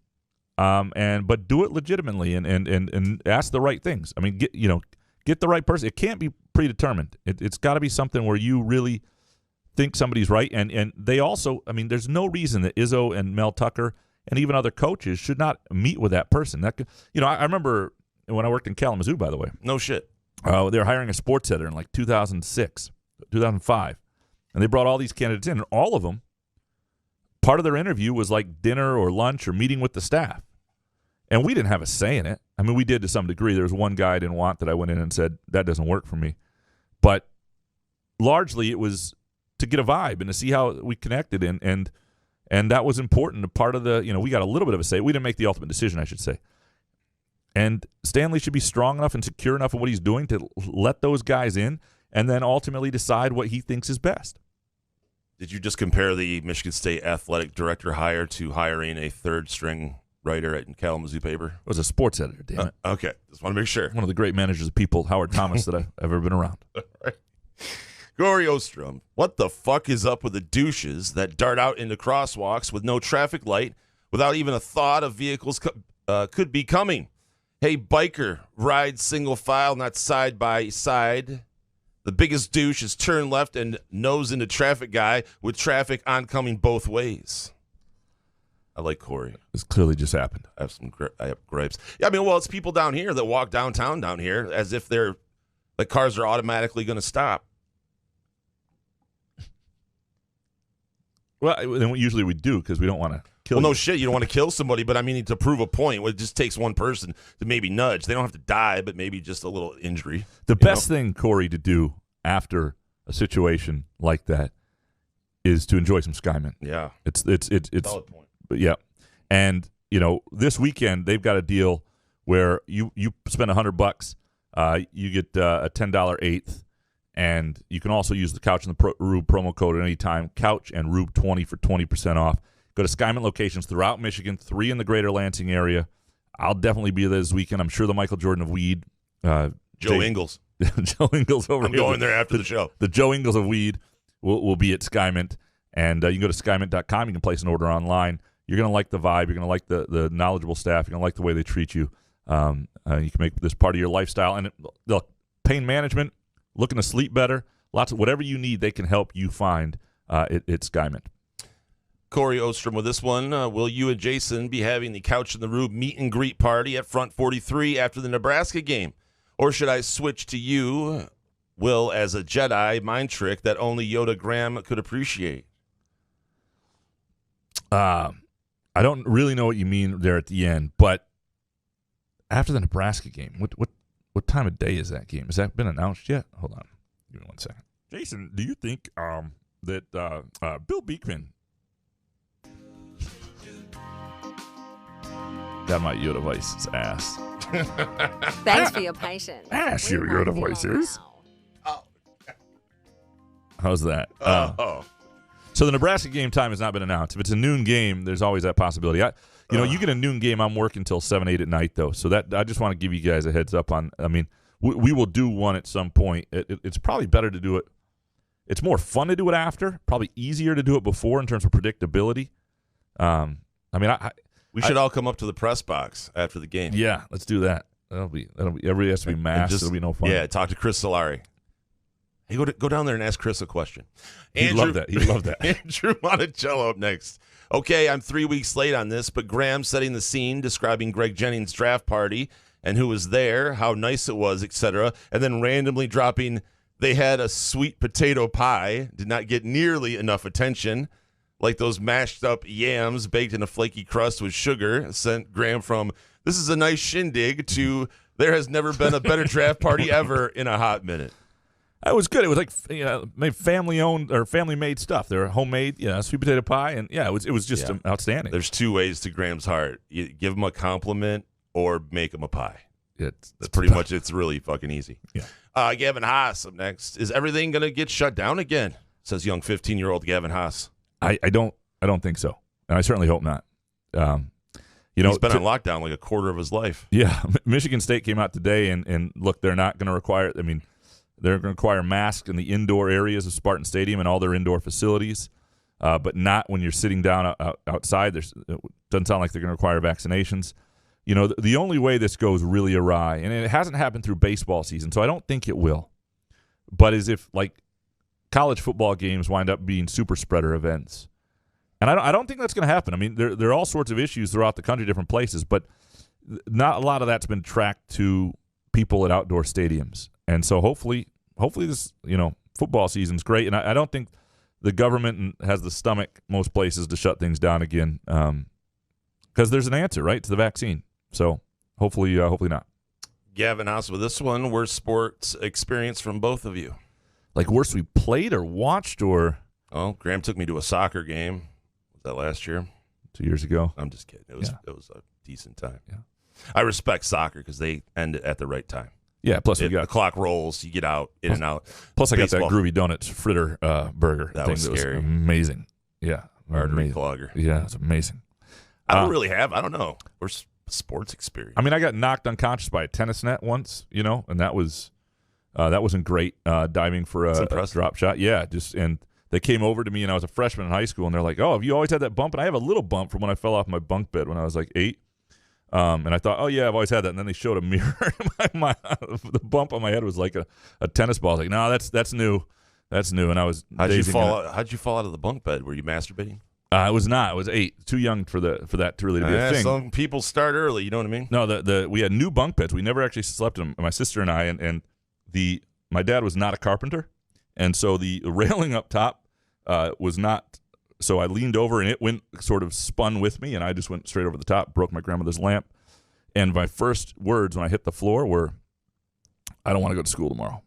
but do it legitimately and ask the right things. I mean, get the right person. It can't be predetermined. It's got to be something where you really think somebody's right. And they also, I mean, there's no reason that Izzo and Mel Tucker and even other coaches should not meet with that person. I remember when I worked in Kalamazoo, by the way. No shit. They were hiring a sports editor in like 2006, 2005. And they brought all these candidates in, and all of them, part of their interview was like dinner or lunch or meeting with the staff. And we didn't have a say in it. I mean, we did to some degree. There was one guy I didn't want that I went in and said, that doesn't work for me. But largely it was to get a vibe and to see how we connected. And that was important. A part of we got a little bit of a say. We didn't make the ultimate decision, I should say. And Stanley should be strong enough and secure enough in what he's doing to let those guys in and then ultimately decide what he thinks is best. Did you just compare the Michigan State athletic director hire to hiring a third-string writer at Kalamazoo paper? It was a sports editor, damn it. Okay, just want to make sure. One of the great managers of people, Howard Thomas, that I've ever been around. Corey Ostrom, what the fuck is up with the douches that dart out into crosswalks with no traffic light without even a thought of vehicles could be coming? Hey, biker, ride single file, not side by side. The biggest douche is turn left and nose into traffic guy with traffic oncoming both ways. I like Corey. This clearly just happened. I have gripes. Yeah, I mean, well, it's people down here that walk downtown down here as if they're Like cars are automatically going to stop. Well, then usually we do because we don't want to kill. Well, no you. shit, you don't want to kill somebody, but I mean to prove a point. Well, it just takes one person to maybe nudge. They don't have to die, but maybe just a little injury. The best thing, Corey, to do after a situation like that is to enjoy some Skymint. Yeah, It's solid point. But yeah, and this weekend they've got a deal where you spend $100, you get a $10 eighth, and you can also use the Couch and the Rube promo code at any time. Couch and Rube 20 for 20% off. Go to Skymint locations throughout Michigan, 3 in the greater Lansing area. I'll definitely be there this weekend. I'm sure the Michael Jordan of weed, Joe Ingles. Joe Ingles over I'm here. going there after the show. The Joe Ingles of weed will be at Skymint, and you can go to skymint.com. You can place an order online. You're going to like the vibe. You're going to like the knowledgeable staff. You're going to like the way they treat you. You can make this part of your lifestyle. And look, pain management, looking to sleep better, lots of whatever you need, they can help you find at Skymint. Corey Ostrom with this one. Will you and Jason be having the Couch and the Rube meet and greet party at Front 43 after the Nebraska game? Or should I switch to you, Will, as a Jedi mind trick that only Yoda Graham could appreciate? I don't really know what you mean there at the end, but after the Nebraska game, what time of day is that game? Has that been announced yet? Hold on. Give me 1 second. Jason, do you think that Bill Beekman got my Yoda Vice's ass? Thanks for your patience. Ass We your won't Yoda be long voices. now. How's that? Oh. So the Nebraska game time has not been announced. If it's a noon game, there's always that possibility. You get a noon game. I'm working till 7, 8 at night though. So that I just want to give you guys a heads up on. I mean, we will do one at some point. It's probably better to do it. It's more fun to do it after. Probably easier to do it before in terms of predictability. We should all come up to the press box after the game. Yeah, let's do that. That'll be. Everybody has to be masked. It'll be no fun. Yeah, talk to Chris Solari. Hey, go down there and ask Chris a question. He'd love that. He'd love that. Andrew Monticello up next. Okay, I'm 3 weeks late on this, but Graham setting the scene, describing Greg Jennings' draft party and who was there, how nice it was, etc., and then randomly dropping they had a sweet potato pie, did not get nearly enough attention, like those mashed up yams baked in a flaky crust with sugar, sent Graham from this is a nice shindig to there has never been a better draft party ever in a hot minute. It was good. It was like made family owned or family made stuff. They're homemade, sweet potato pie, and it was just outstanding. There's 2 ways to Graham's heart: you give him a compliment or make him a pie. That's pretty much. It's really fucking easy. Yeah. Gavin Haas up next. Is everything gonna get shut down again? Says young 15-year-old Gavin Haas. I don't think so, and I certainly hope not. He's been on lockdown like a quarter of his life. Yeah, Michigan State came out today and look, they're not going to require. I mean, they're going to require masks in the indoor areas of Spartan Stadium and all their indoor facilities, but not when you're sitting down outside. It doesn't sound like they're going to require vaccinations. The only way this goes really awry, and it hasn't happened through baseball season, so I don't think it will, but is if like college football games wind up being super spreader events. And I don't think that's going to happen. I mean, there are all sorts of issues throughout the country, different places, but not a lot of that's been tracked to people at outdoor stadiums. And so hopefully this, football season's great. And I don't think the government has the stomach, most places, to shut things down again because there's an answer, right, to the vaccine. So hopefully not. Gavin Haas with this one. Worst sports experience from both of you? Like worst we played or watched or? Oh, Graham took me to a soccer game. Was that last year? 2 years ago. I'm just kidding. It was a decent time. Yeah. I respect soccer because they end it at the right time. Yeah, plus The clock rolls, you get out, in and out. Plus I got that Baseball. Groovy Donuts fritter burger. That thing was scary. Amazing. Yeah. Artery amazing. clogger. Yeah, it's amazing. I don't know. Worst sports experience. I mean, I got knocked unconscious by a tennis net once, and that wasn't great. Diving for a drop shot. Yeah, and they came over to me, and I was a freshman in high school, and they're like, "Oh, have you always had that bump?" And I have a little bump from when I fell off my bunk bed when I was like 8. And I thought, "Oh yeah, I've always had that." And then they showed a mirror. The bump on my head was like a tennis ball. I was like, "No, that's new. That's new." And I was. How'd you fall out of the bunk bed? Were you masturbating? I was not. I was 8. Too young for that to really be a thing. Some people start early. You know what I mean? No, we had new bunk beds. We never actually slept in them. My sister and I, and my dad was not a carpenter, and so the railing up top was not. So I leaned over, and it went sort of spun with me, and I just went straight over the top, broke my grandmother's lamp. And my first words when I hit the floor were, "I don't want to go to school tomorrow."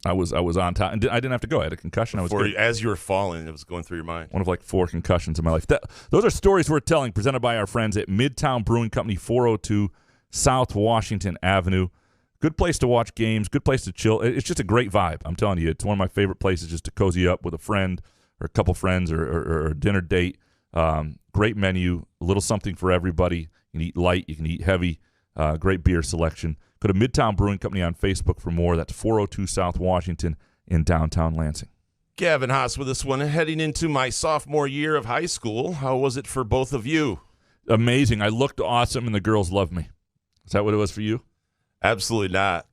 I was on top, and I didn't have to go. I had a concussion. As you were falling, it was going through your mind. One of like 4 concussions in my life. Those are stories we're telling, presented by our friends at Midtown Brewing Company, 402 South Washington Avenue. Good place to watch games, good place to chill. It's just a great vibe. I'm telling you, it's one of my favorite places just to cozy up with a friend or a couple friends or a dinner date. Great menu, a little something for everybody. You can eat light, you can eat heavy. Great beer selection. Go to Midtown Brewing Company on Facebook for more. That's 402 South Washington in downtown Lansing. Gavin Haas with this one. Heading into my sophomore year of high school, how was it for both of you? Amazing. I looked awesome, and the girls loved me. Is that what it was for you? Absolutely not.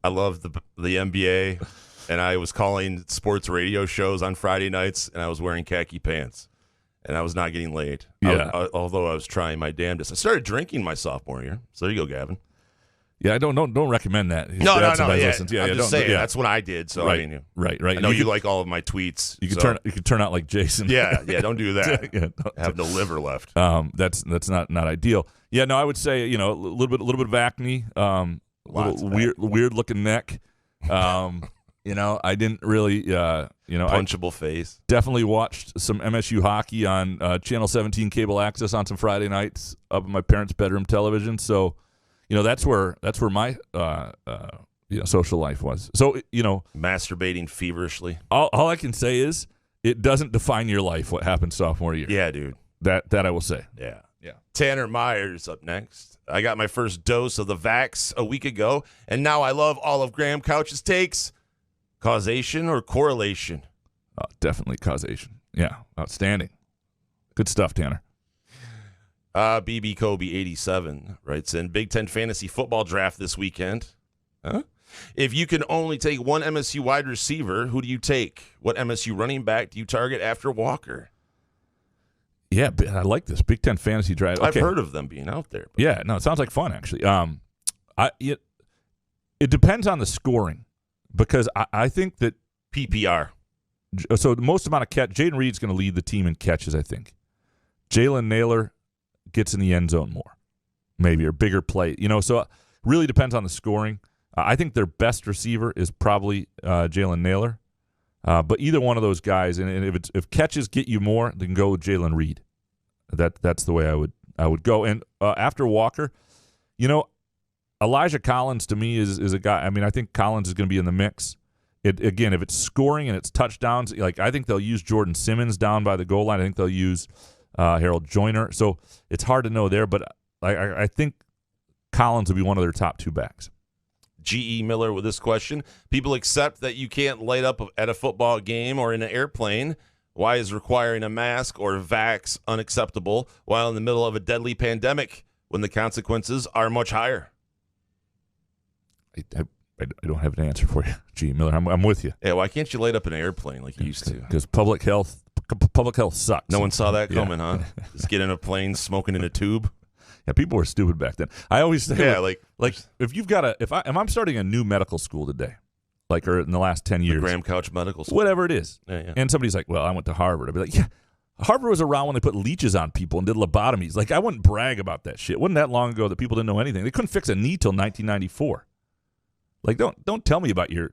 I love the NBA, and I was calling sports radio shows on Friday nights, and I was wearing khaki pants, and I was not getting laid. Yeah. Although I was trying my damnedest. I started drinking my sophomore year. So there you go, Gavin. Yeah, I don't recommend that. No. Yeah. Yeah, I'm just saying that's what I did. So right, I mean, right. I know you like all of my tweets. You can turn out like Jason. Yeah. Don't do that. I have no liver left. That's not ideal. Yeah, no, I would say a little bit of acne, weird looking neck. I didn't really punchable face. Definitely watched some MSU hockey on Channel 17 cable access on some Friday nights up in my parents' bedroom television. So. That's where my social life was. So masturbating feverishly. All I can say is it doesn't define your life what happened sophomore year. Yeah, dude. That I will say. Yeah. Tanner Myers up next. I got my first dose of the Vax a week ago, and now I love all of Graham Couch's takes. Causation or correlation? Definitely causation. Yeah, outstanding. Good stuff, Tanner. BB Kobe 87 writes in, Big Ten fantasy football draft this weekend. Huh? If you can only take one MSU wide receiver, who do you take? What MSU running back do you target after Walker? Yeah, I like this Big Ten fantasy draft. Okay. I've heard of them being out there. Yeah, no, it sounds like fun actually. It depends on the scoring because I think that PPR. So the most amount of catch, Jaden Reed's going to lead the team in catches. I think Jalen Naylor gets in the end zone more, maybe, or bigger play. So it really depends on the scoring. I think their best receiver is probably Jalen Naylor. But either one of those guys, and if catches get you more, then go with Jalen Reed. That's the way I would go. And after Walker, Elijah Collins to me is a guy. I mean, I think Collins is going to be in the mix. Again, if it's scoring and it's touchdowns, like I think they'll use Jordan Simmons down by the goal line. I think they'll use Harold Joyner. So it's hard to know there, but I think Collins will be one of their top 2 backs. G.E. Miller with this question. People accept that you can't light up at a football game or in an airplane. Why is requiring a mask or vax unacceptable while in the middle of a deadly pandemic when the consequences are much higher? I don't have an answer for you, G.E. Miller. I'm with you. Yeah, why can't you light up an airplane like you used to? Because public health sucks. No one saw that coming, huh? Just get in a plane, smoking in a tube. Yeah, people were stupid back then. I always say, like if you've got if I'm starting a new medical school today, or in the last 10 years, Graham Couch Medical School, whatever it is, yeah. And somebody's like, well, I went to Harvard. I'd be like, yeah, Harvard was around when they put leeches on people and did lobotomies. Like, I wouldn't brag about that shit. It wasn't that long ago that people didn't know anything. They couldn't fix a knee till 1994. Like, don't tell me about your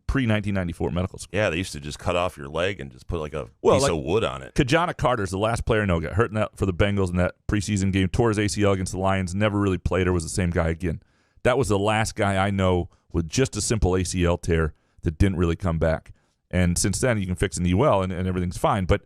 pre-1994 medical school. Yeah, they used to just cut off your leg and just put like a piece of wood on it. Kajana Carter's the last player I know got hurt in that for the Bengals in that preseason game, tore his ACL against the Lions, never really played or was the same guy again. That was the last guy I know with just a simple ACL tear that didn't really come back. And since then, you can fix a knee well and everything's fine. But,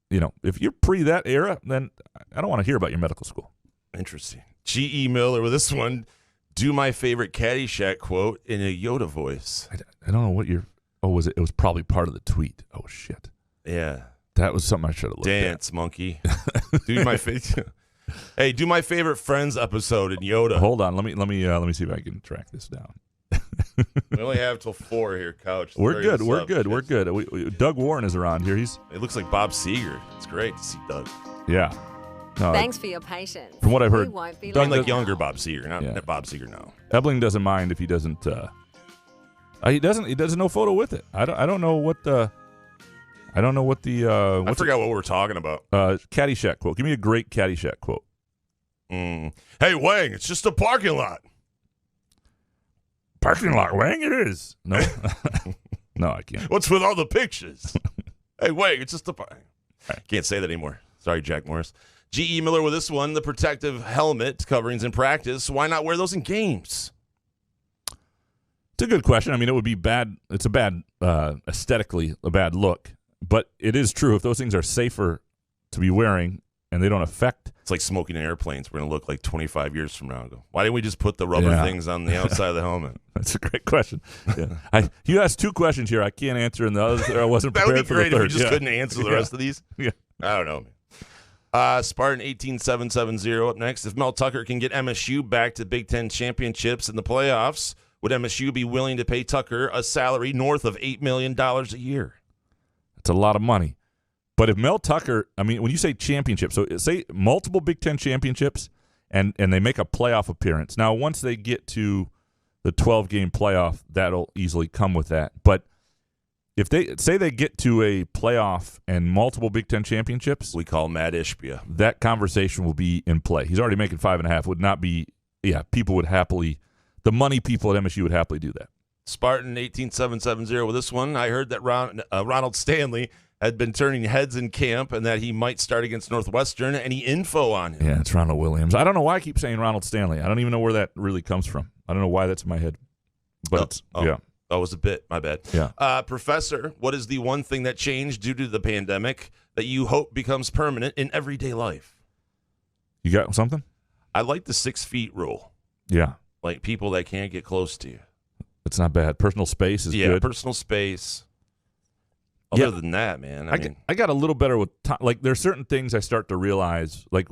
if you're pre that era, then I don't want to hear about your medical school. Interesting. G.E. Miller with this one. Do my favorite Caddyshack quote in a Yoda voice. I don't know what your. Oh, was it? It was probably part of the tweet. Oh shit. Yeah. That was something I should have looked at. Dance, monkey. Do my Hey, do my favorite Friends episode in Yoda. Hold on. Let me see if I can track this down. We only have till 4 here, Couch. We're good. We're good. Doug Warren is around here. It looks like Bob Seger. It's great to see Doug. Yeah. No, Thanks for your patience. From what I've heard, We won't be Doug long like now. younger Bob Seger, not Bob Seger now. Ebling doesn't mind if he doesn't He doesn't. He does no photo with it. I don't know what the. I don't know what the. I forgot what we were talking about. Caddyshack quote. Give me a great Caddyshack quote. Hey, Wang, it's just a parking lot. Parking lot, Wang. It is. No, no, I can't. What's with all the pictures? Hey, Wang, it's just a parking. Can't say that anymore. Sorry, Jack Morris. G.E. Miller with this one. The protective helmet coverings in practice. Why not wear those in games? It's a good question. I mean, it would be bad. It's a bad, aesthetically, a bad look. But it is true. If those things are safer to be wearing and they don't affect. It's like smoking in airplanes. We're going to look like 25 years from now. Why didn't we just put the rubber things on the outside of the helmet? That's a great question. Yeah. You asked two questions here. I can't answer, and the other I wasn't that prepared would be great for the if third. we just couldn't answer the rest of these. Yeah. I don't know, man. Spartan 18770 up next. If Mel Tucker can get MSU back to Big Ten championships in the playoffs, would MSU be willing to pay Tucker a salary north of $8 million a year? That's a lot of money. But if Mel Tucker, I mean, when you say championship, so say multiple Big Ten championships and they make a playoff appearance. Now, once they get to the 12-game playoff, that'll easily come with that. But if they say they get to a playoff and multiple Big Ten championships, we call Matt Ishbia. That conversation will be in play. He's already making 5.5. Would not be, people would happily, the money people at MSU would happily do that. Spartan 18770 with this one. I heard that Ronald Stanley had been turning heads in camp and that he might start against Northwestern. Any info on him? Yeah, it's Ronald Williams. I don't know why I keep saying Ronald Stanley. I don't even know where that really comes from. I don't know why that's in my head. But yeah. That was a bit. My bad. Yeah. Professor, what is the one thing that changed due to the pandemic that you hope becomes permanent in everyday life? You got something? I like the 6 feet rule. Yeah. Like people that can't get close to you. It's not bad. Personal space is good. Yeah, personal space. Other than that, man, I got a little better with time. Like, there's certain things I start to realize. Like,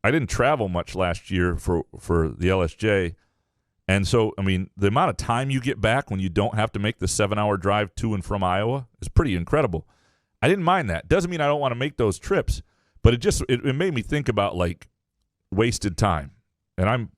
I didn't travel much last year for the LSJ. And so, I mean, the amount of time you get back when you don't have to make the 7-hour drive to and from Iowa is pretty incredible. I didn't mind that. Doesn't mean I don't want to make those trips, but it made me think about, like, wasted time. And I'm,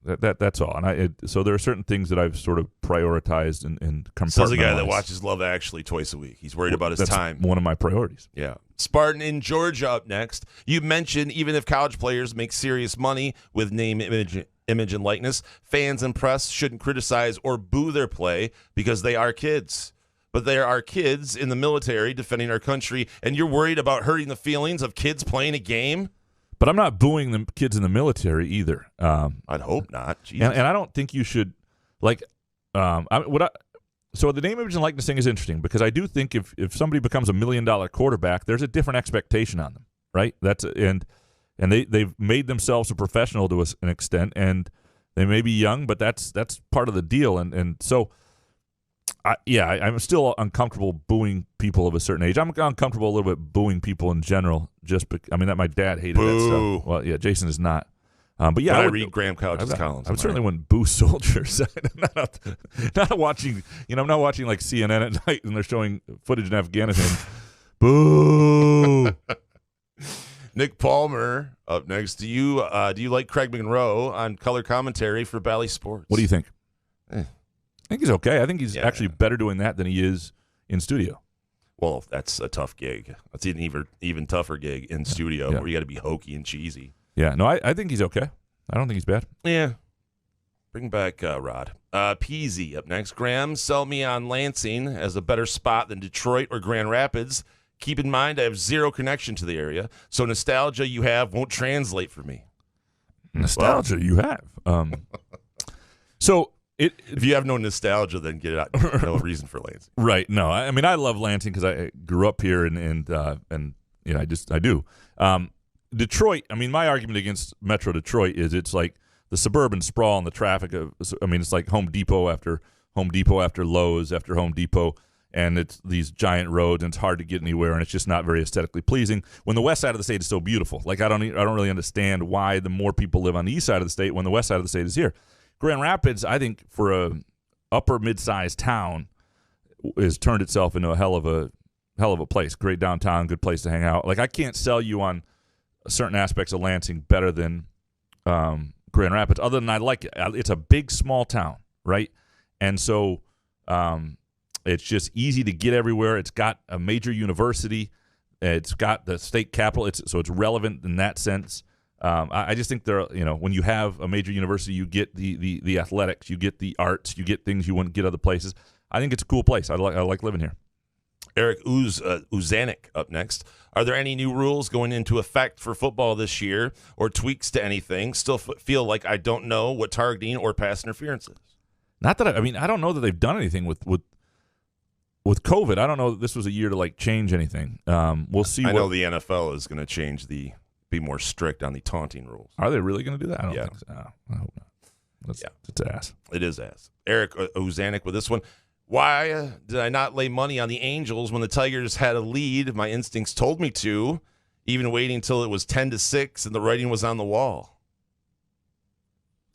that's all. And so there are certain things that I've sort of prioritized and compartmentalized. Says a guy that watches Love Actually twice a week. He's worried about his time. One of my priorities. Yeah. Spartan in Georgia up next. You mentioned even if college players make serious money with name, image, and likeness, fans and press shouldn't criticize or boo their play because they are kids. But there are kids in the military defending our country, and you're worried about hurting the feelings of kids playing a game? But I'm not booing the kids in the military either. I'd hope not. And I don't think you should, like, so the name, image, and likeness thing is interesting because I do think if somebody becomes $1 million quarterback, there's a different expectation on them, right? And they've made themselves a professional to an extent, and they may be young, but that's part of the deal. And so, I'm still uncomfortable booing people of a certain age. I'm uncomfortable a little bit booing people in general. That my dad hated that stuff. Well, yeah, Jason is not. But yeah, I read Graham Couch's columns. I certainly wouldn't boo soldiers. not watching. I'm not watching like CNN at night and they're showing footage in Afghanistan. Boo. Nick Palmer up next. Do you like Craig Monroe on color commentary for Bally Sports? What do you think? I think he's okay. I think he's actually better doing that than he is in studio. Well, that's a tough gig. That's an even tougher gig in studio where you got to be hokey and cheesy. Yeah, no, I think he's okay. I don't think he's bad. Yeah. Bring back Rod. Peasy up next. Graham, sell me on Lansing as a better spot than Detroit or Grand Rapids. Keep in mind, I have zero connection to the area, so nostalgia you have won't translate for me. Nostalgia you have. So if you have no nostalgia, then get out. No reason for Lansing. Right. No, I mean I love Lansing because I grew up here and I do. Detroit. I mean, my argument against Metro Detroit is it's like the suburban sprawl and the traffic of. I mean, it's like Home Depot after Lowe's after Home Depot. And it's these giant roads, and it's hard to get anywhere, and it's just not very aesthetically pleasing. When the west side of the state is so beautiful, like I don't really understand why the more people live on the east side of the state when the west side of the state is here. Grand Rapids, I think, for a upper mid-sized town, has turned itself into a hell of a place. Great downtown, good place to hang out. Like I can't sell you on certain aspects of Lansing better than Grand Rapids, other than I like it. It's a big small town, right? And so. It's just easy to get everywhere. It's got a major university. It's got the state capital. So it's relevant in that sense. I just think when you have a major university, you get the athletics, you get the arts, you get things you wouldn't get other places. I think it's a cool place. I like living here. Eric Uzanik up next. Are there any new rules going into effect for football this year or tweaks to anything? Still feel like I don't know what targeting or pass interference is. Not that I don't know that they've done anything with with COVID, I don't know that this was a year to like change anything. We'll see. I know the NFL is going to change be more strict on the taunting rules. Are they really going to do that? I don't think so. I hope not. It's ass. It is ass. Eric Ozanik with this one. Why did I not lay money on the Angels when the Tigers had a lead? My instincts told me to, even waiting until it was 10-6 and the writing was on the wall.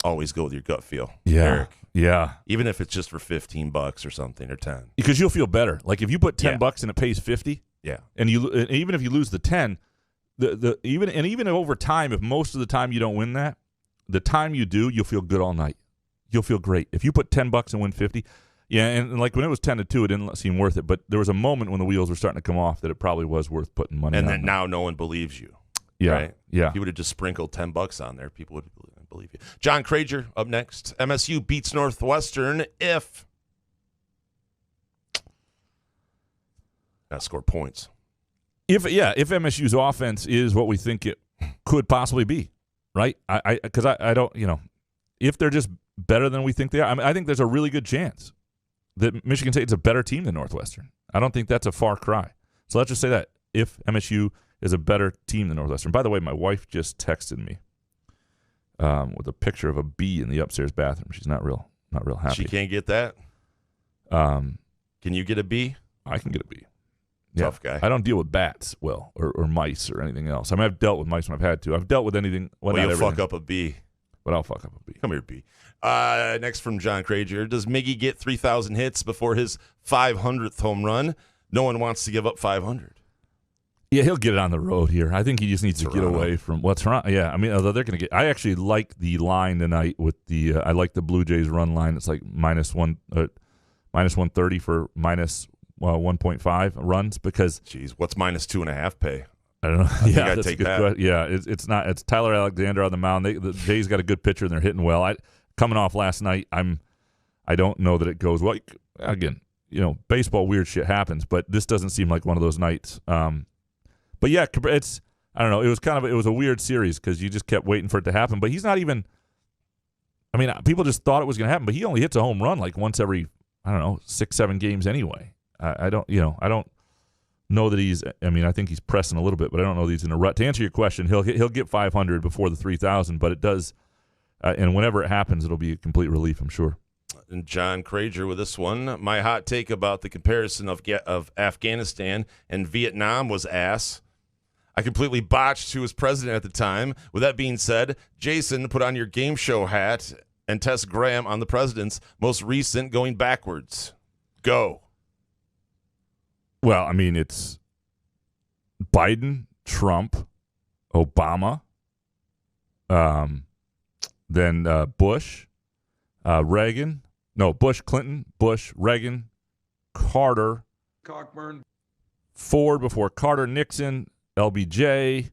Always go with your gut feel. Yeah. Eric. Yeah. Even if it's just for $15 or something or 10. Because you'll feel better. Like if you put $10 and it pays 50. Yeah. And even if you lose the 10, even over time, if most of the time you don't win that, the time you do, you'll feel good all night. You'll feel great. If you put $10 and win 50, yeah, and like when it was 10-2, it didn't seem worth it. But there was a moment when the wheels were starting to come off that it probably was worth putting money on. And then now no one believes you. Yeah. Right? Yeah. If you would have just sprinkled $10 on there, people would believe you. John Crager up next. MSU beats Northwestern if not score points. If MSU's offense is what we think it could possibly be, right? Because I don't, if they're just better than we think they are, I think there's a really good chance that Michigan State's a better team than Northwestern. I don't think that's a far cry. So let's just say that if MSU is a better team than Northwestern. By the way, my wife just texted me with a picture of a bee in the upstairs bathroom. She's not real happy. She can't get that? Can you get a bee? I can get a bee. Tough guy. I don't deal with bats or mice or anything else. I mean, I've dealt with mice when I've had to. I've dealt with anything. Well, you'll fuck up a bee. But I'll fuck up a bee. Come here, bee. Next from John Crager. Does Miggy get 3,000 hits before his 500th home run? No one wants to give up 500. Yeah, he'll get it on the road here. I think he just needs to get away from what's wrong. Yeah, I mean, although they're going to get. I actually like the line tonight with the. I like the Blue Jays run line. It's like minus 130 for minus 1.5 runs because. Jeez, what's minus 2.5 pay? I don't know. Yeah, I'd take that. Question. Yeah, it's not. It's Tyler Alexander on the mound. The Jays got a good pitcher and they're hitting well. Coming off last night, I don't know that it goes well. Again, baseball weird shit happens, but this doesn't seem like one of those nights. But yeah, it's I don't know. It was a weird series because you just kept waiting for it to happen. But he's not even. I mean, people just thought it was going to happen, but he only hits a home run like once every 6-7 games anyway. I don't know that he's. I mean, I think he's pressing a little bit, but I don't know that he's in a rut. To answer your question, he'll get 500 before the 3,000, but it does, and whenever it happens, it'll be a complete relief, I'm sure. And John Crager with this one. My hot take about the comparison of Afghanistan and Vietnam was ass. I completely botched who was president at the time. With that being said, Jason, put on your game show hat and test Graham on the president's most recent going backwards. Go. Well, I mean, it's Biden, Trump, Obama, then Bush, Reagan. No, Bush, Clinton, Bush, Reagan, Carter, Cockburn, Ford before Carter, Nixon, LBJ,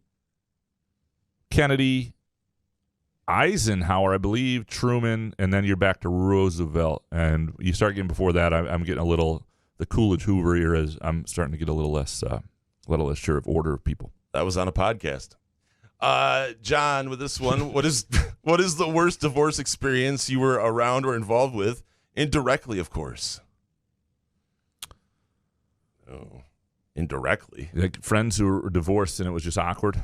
Kennedy, Eisenhower, I believe, Truman, and then you're back to Roosevelt. And you start getting before that, I'm getting a little the Coolidge Hoover era. I'm starting to get a little less sure of order of people. That was on a podcast. John, with this one, what is the worst divorce experience you were around or involved with? Indirectly, of course. Oh, indirectly. Like friends who were divorced and it was just awkward.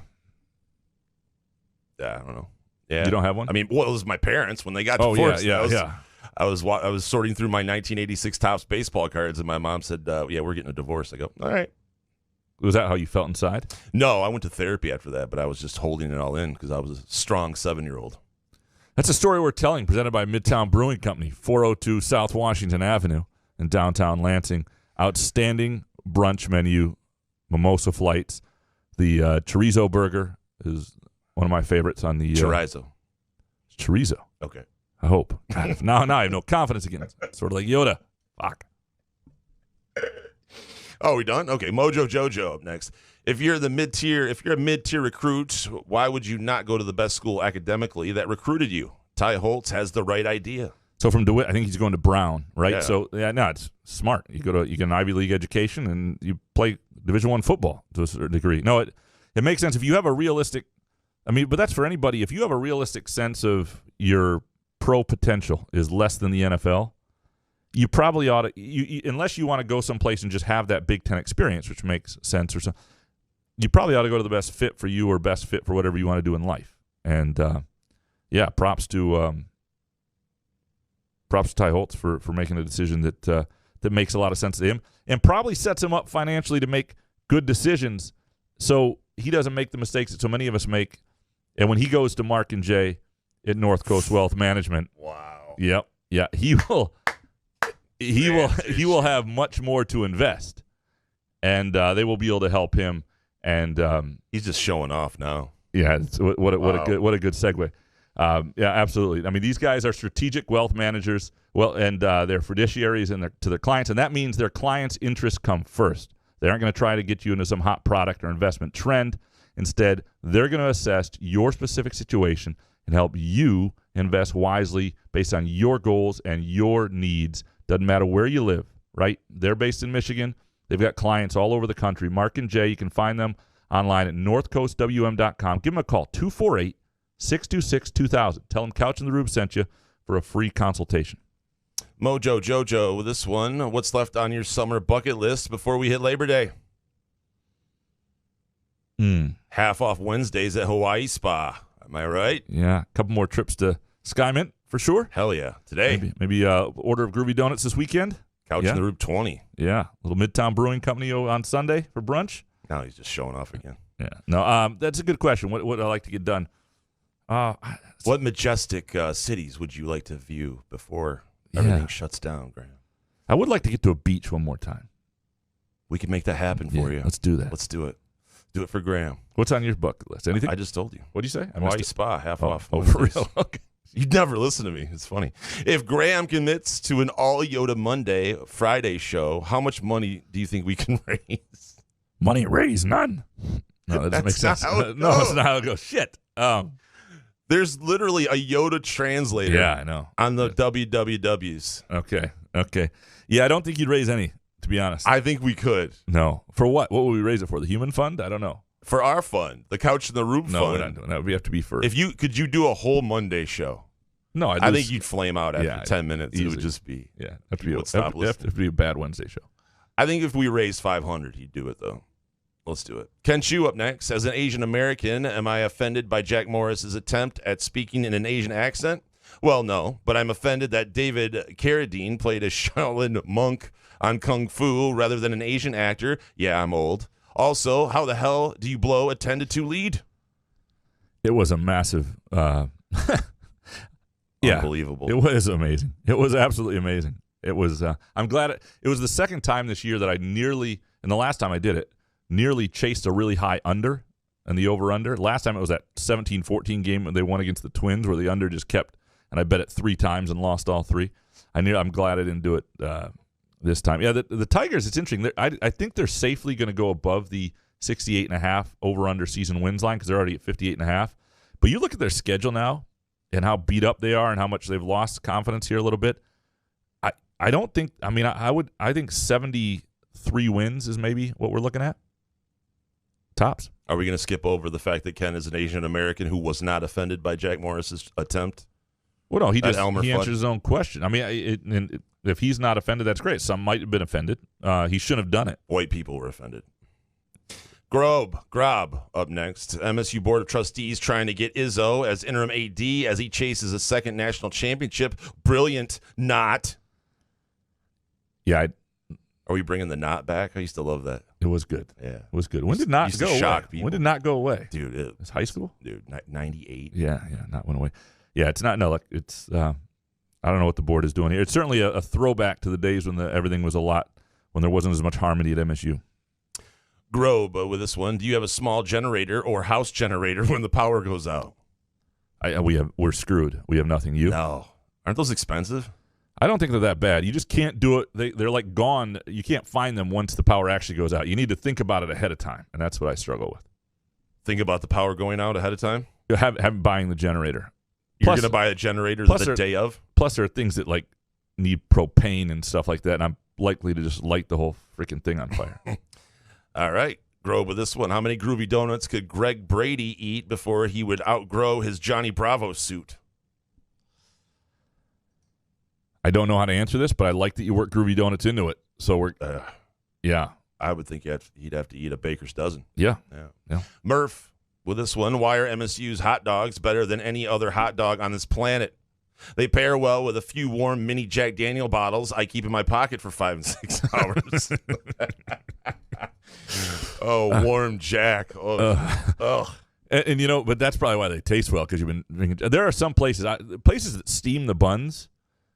Yeah, I don't know. Yeah, you don't have one? I mean, it was my parents when they got divorced. Yeah. I was sorting through my 1986 Topps baseball cards, and my mom said, "Yeah, we're getting a divorce." I go, "All right." Was that how you felt inside? No, I went to therapy after that, but I was just holding it all in because I was a strong 7-year-old. That's a story we're telling, presented by Midtown Brewing Company, 402 South Washington Avenue in downtown Lansing. Outstanding brunch menu, mimosa flights. The chorizo burger is one of my favorites on the chorizo. Chorizo. Okay. I hope. God, now I have no confidence again. It's sort of like Yoda. Fuck. Oh, we done? Okay, Mojo Jojo up next. If you're a mid-tier recruit, why would you not go to the best school academically that recruited you? Ty Holtz has the right idea. So from DeWitt, I think he's going to Brown, right? Yeah. So it's smart. You get an Ivy League education and you play Division I football to a certain degree. No, it makes sense if you have a realistic. I mean, but that's for anybody. If you have a realistic sense of your pro potential is less than the NFL, you probably ought to. Unless you want to go someplace and just have that Big Ten experience, which makes sense or so, you probably ought to go to the best fit for you or best fit for whatever you want to do in life. And props to Ty Holtz for making a decision that makes a lot of sense to him and probably sets him up financially to make good decisions so he doesn't make the mistakes that so many of us make. And when he goes to Mark and Jay at North Coast Wealth Management, Wow. Yep, yeah, he will have much more to invest, and they will be able to help him. And He's just showing off now. yeah, what a good segue. Yeah, absolutely. I mean, these guys are strategic wealth managers, and they're fiduciaries to their clients, and that means their clients' interests come first. They aren't going to try to get you into some hot product or investment trend. Instead, they're going to assess your specific situation and help you invest wisely based on your goals and your needs. Doesn't matter where you live, right? They're based in Michigan. They've got clients all over the country. Mark and Jay, you can find them online at northcoastwm.com. Give them a call, 248-626-2000. Tell them Couch in the Rube sent you for a free consultation. Mojo Jojo with this one. What's left on your summer bucket list before we hit Labor Day? Half off Wednesdays at Hawaii Spa. Am I right? Yeah, a couple more trips to Skymint for sure. Hell yeah. Today. Maybe order of Groovy Donuts this weekend. Couch in the Rube 20. Yeah, little Midtown Brewing Company on Sunday for brunch. Now he's just showing off again. Yeah, no, that's a good question. What would I like to get done? What majestic cities would you like to view before everything shuts down, Graham? I would like to get to a beach one more time. We can make that happen for you. Let's do that. Let's do it. Do it for Graham. What's on your bucket list? Anything? I just told you. What do you say? Hawaii Spa, half off. Oh, for Wednesdays. real? Okay. You never listen to me. It's funny. If Graham commits to an all Yoda Monday, Friday show, how much money do you think we can raise? Money raised, none. No, that doesn't make sense. Not No, how it that's not how it goes. Shit. There's literally a Yoda translator Yeah, I know. on the WWWs. Okay. Yeah, I don't think you'd raise any, to be honest. I think we could. No. For what? What would we raise it for? The human fund? I don't know. For our fund, the Couch in the Rube No, we're fund. not doing that. We have to be for. Could you do a whole Monday show? No, I think you'd flame out after 10 minutes. It easily. would just be. Yeah, have to be You would stop have to be a bad Wednesday show. I think if we raised 500, he'd do it though. Let's do it. Ken Chu up next. As an Asian American, am I offended by Jack Morris's attempt at speaking in an Asian accent? Well, no, but I'm offended that David Carradine played a Shaolin monk on Kung Fu rather than an Asian actor. Yeah, I'm old. Also, how the hell do you blow a 10-2 lead? It was a massive. Unbelievable. It was amazing. It was absolutely amazing. It was. I'm glad it was the second time this year that I nearly, and the last time I did it, nearly chased a really high under and the over-under. Last time it was that 17-14 game when they won against the Twins where the under just kept, and I bet it 3 times and lost all 3. I'm glad I didn't do it this time. Yeah, the Tigers, it's interesting. I think they're safely going to go above the 68.5 over-under season wins line because they're already at 58.5. But you look at their schedule now and how beat up they are and how much they've lost confidence here a little bit. I don't think. I mean, I think 73 wins is maybe what we're looking at. Tops. Are we going to skip over the fact that Ken is an Asian American who was not offended by Jack Morris's attempt? Well, no, he Elmer Fudd? answered his own question. I mean, if he's not offended, that's great. Some might have been offended. He shouldn't have done it. White people were offended. Grob up next. MSU Board of Trustees trying to get Izzo as interim AD as he chases a second national championship. Brilliant not. Yeah, Are we bringing the knot back? I used to love that. it was good. Yeah. It was good. When did not Used to go away? shock people. When did not go away? Dude, It's high school? 98. Yeah, not went away. Yeah, it's not. No, like it's. I don't know what the board is doing here. It's certainly a throwback to the days when everything was a lot, when there wasn't as much harmony at MSU. Grobe with this one. Do you have a small generator or house generator when the power goes out? We're screwed. We have nothing. You? No. Aren't those expensive? I don't think they're that bad. You just can't do it. They're like gone. You can't find them once the power actually goes out. You need to think about it ahead of time, and that's what I struggle with. Think about the power going out ahead of time. You have buying the generator. You're Plus- going to buy a generator plus the there- day of. Plus, there are things that like need propane and stuff like that, and I'm likely to just light the whole freaking thing on fire. All right. Grow with this one. How many groovy donuts could Greg Brady eat before he would outgrow his Johnny Bravo suit? I don't know how to answer this, but I like that you work Groovy Donuts into it. So we're, yeah, I would think he'd have to eat a baker's dozen. yeah. Yeah. Murph, with this one, why are MSU's hot dogs better than any other hot dog on this planet? They pair well with a few warm mini Jack Daniel bottles I keep in my pocket for 5 and 6 hours. Oh, warm Jack. Oh. And you know, but that's probably why they taste well because you've been drinking. There are some places that steam the buns.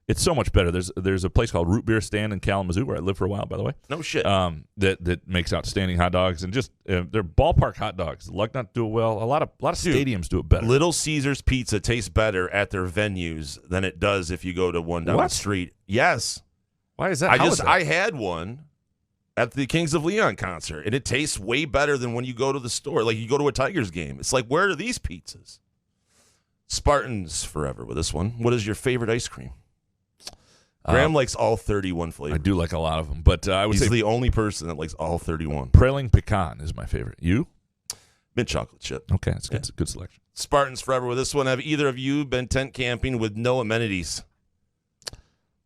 It's so much better. There's a place called Root Beer Stand in Kalamazoo where I lived for a while, by the way. No shit. That makes outstanding hot dogs and just they're ballpark hot dogs. Lucknut do it well. A lot of stadiums do it better. Little Caesars Pizza tastes better at their venues than it does if you go to one down What? the street. Yes. Why is that? How is that? I had one at the Kings of Leon concert, and it tastes way better than when you go to the store. Like you go to a Tigers game. It's like, where are these pizzas? Spartans forever with this one. What is your favorite ice cream? Graham likes all 31 flavors. I do like a lot of them, but I would He's say the only person that likes all 31. Praline Pecan is my favorite. You? Mint chocolate chip. Okay, that's good. It's a good selection. Spartans forever with this one. Have either of you been tent camping with no amenities?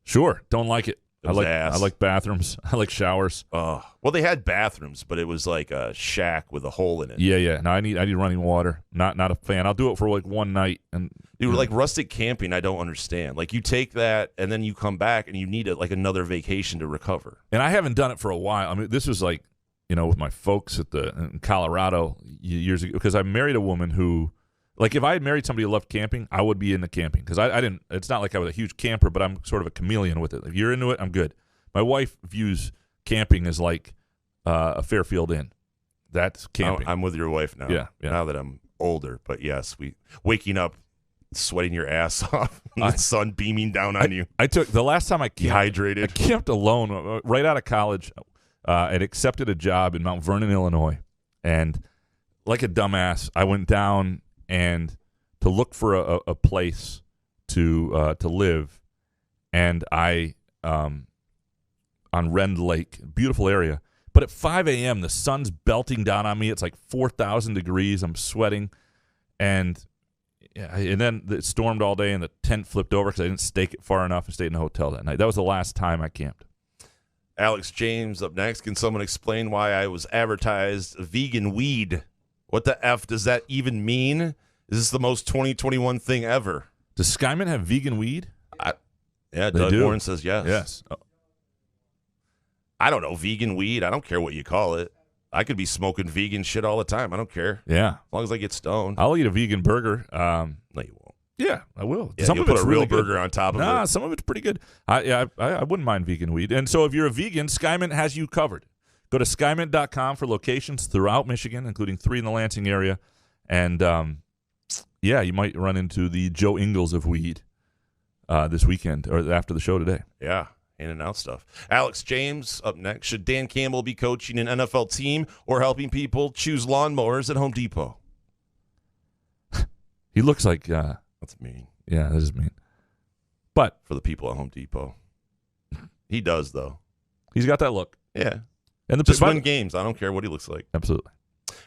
Sure. Don't like it. It was ass. I like bathrooms. I like showers. Well, they had bathrooms, but it was like a shack with a hole in it. Yeah. No, I need running water. Not a fan. I'll do it for like one night and Dude, like rustic camping, I don't understand. Like you take that and then you come back and you need like another vacation to recover. And I haven't done it for a while. I mean, this was like, with my folks in Colorado years ago because I married a woman who, like, if I had married somebody who loved camping, I would be into camping because I didn't. It's not like I was a huge camper, but I'm sort of a chameleon with it. If you're into it, I'm good. My wife views camping as like a Fairfield Inn. That's camping. I'm with your wife now. Yeah. Now that I'm older, but yes, waking up, sweating your ass off, the sun beaming down on you. I took the last time I camped. Dehydrated. I camped alone right out of college. I'd accepted a job in Mount Vernon, Illinois, and like a dumbass, I went down and to look for a place to live, and I on Rend Lake, beautiful area. But at 5 a.m., the sun's belting down on me. It's like 4,000 degrees. I'm sweating, and then it stormed all day, and the tent flipped over because I didn't stake it far enough and stayed in a hotel that night. That was the last time I camped. Alex James up next. Can someone explain why I was advertised vegan weed? What the F does that even mean? Is this the most 2021 thing ever? Does Skyman have vegan weed? Yeah, They Doug do. Warren says yes. Yes. Oh, I don't know, vegan weed. I don't care what you call it. I could be smoking vegan shit all the time. I don't care. yeah. As long as I get stoned. I'll eat a vegan burger. No, you won't. Yeah, I will. Yeah, Some you'll of put it's a real really good. burger on top of Nah, it. some of it's pretty good. I wouldn't mind vegan weed. And so if you're a vegan, Skymint has you covered. Go to skymint.com for locations throughout Michigan, including 3 in the Lansing area. And, you might run into the Joe Ingles of weed this weekend or after the show today. Yeah, in and out stuff. Alex James up next. Should Dan Campbell be coaching an NFL team or helping people choose lawnmowers at Home Depot? He looks like, That's mean yeah, this is mean. But for the people at Home Depot. He does, though. he's got that look. Yeah. And Just win games. I don't care what he looks like. Absolutely.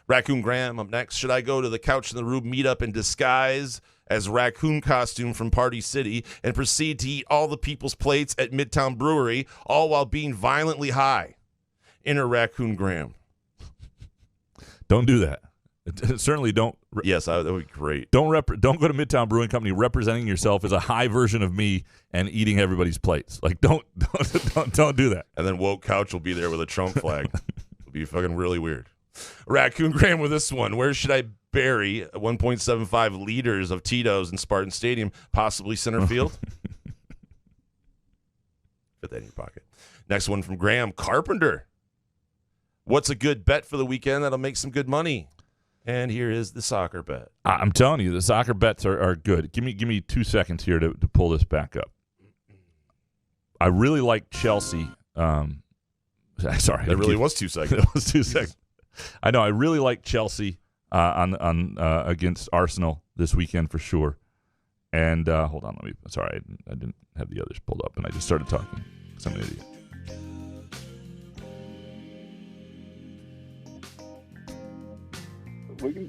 Raccoon Graham up next. Should I go to the Couch in the Rube meetup in disguise as raccoon costume from Party City and proceed to eat all the people's plates at Midtown Brewery, all while being violently high? Inner Raccoon Graham. Don't do that. Certainly don't. Yes, that would be great. Don't go to Midtown Brewing Company representing yourself as a high version of me and eating everybody's plates. Like don't do that. And then Woke Couch will be there with a Trump flag. It'll be fucking really weird. Raccoon Graham with this one. Where should I bury 1.75 liters of Tito's in Spartan Stadium? Possibly center field? Put that in your pocket. Next one from Graham Carpenter. What's a good bet for the weekend that'll make some good money? And here is the soccer bet. I'm telling you, the soccer bets are good. Give me 2 seconds here to pull this back up. I really like Chelsea. Sorry, That really was 2 seconds. It was 2 seconds. I know. I really like Chelsea on against Arsenal this weekend for sure. And hold on, sorry, I didn't have the others pulled up, and I just started talking. I'm an idiot.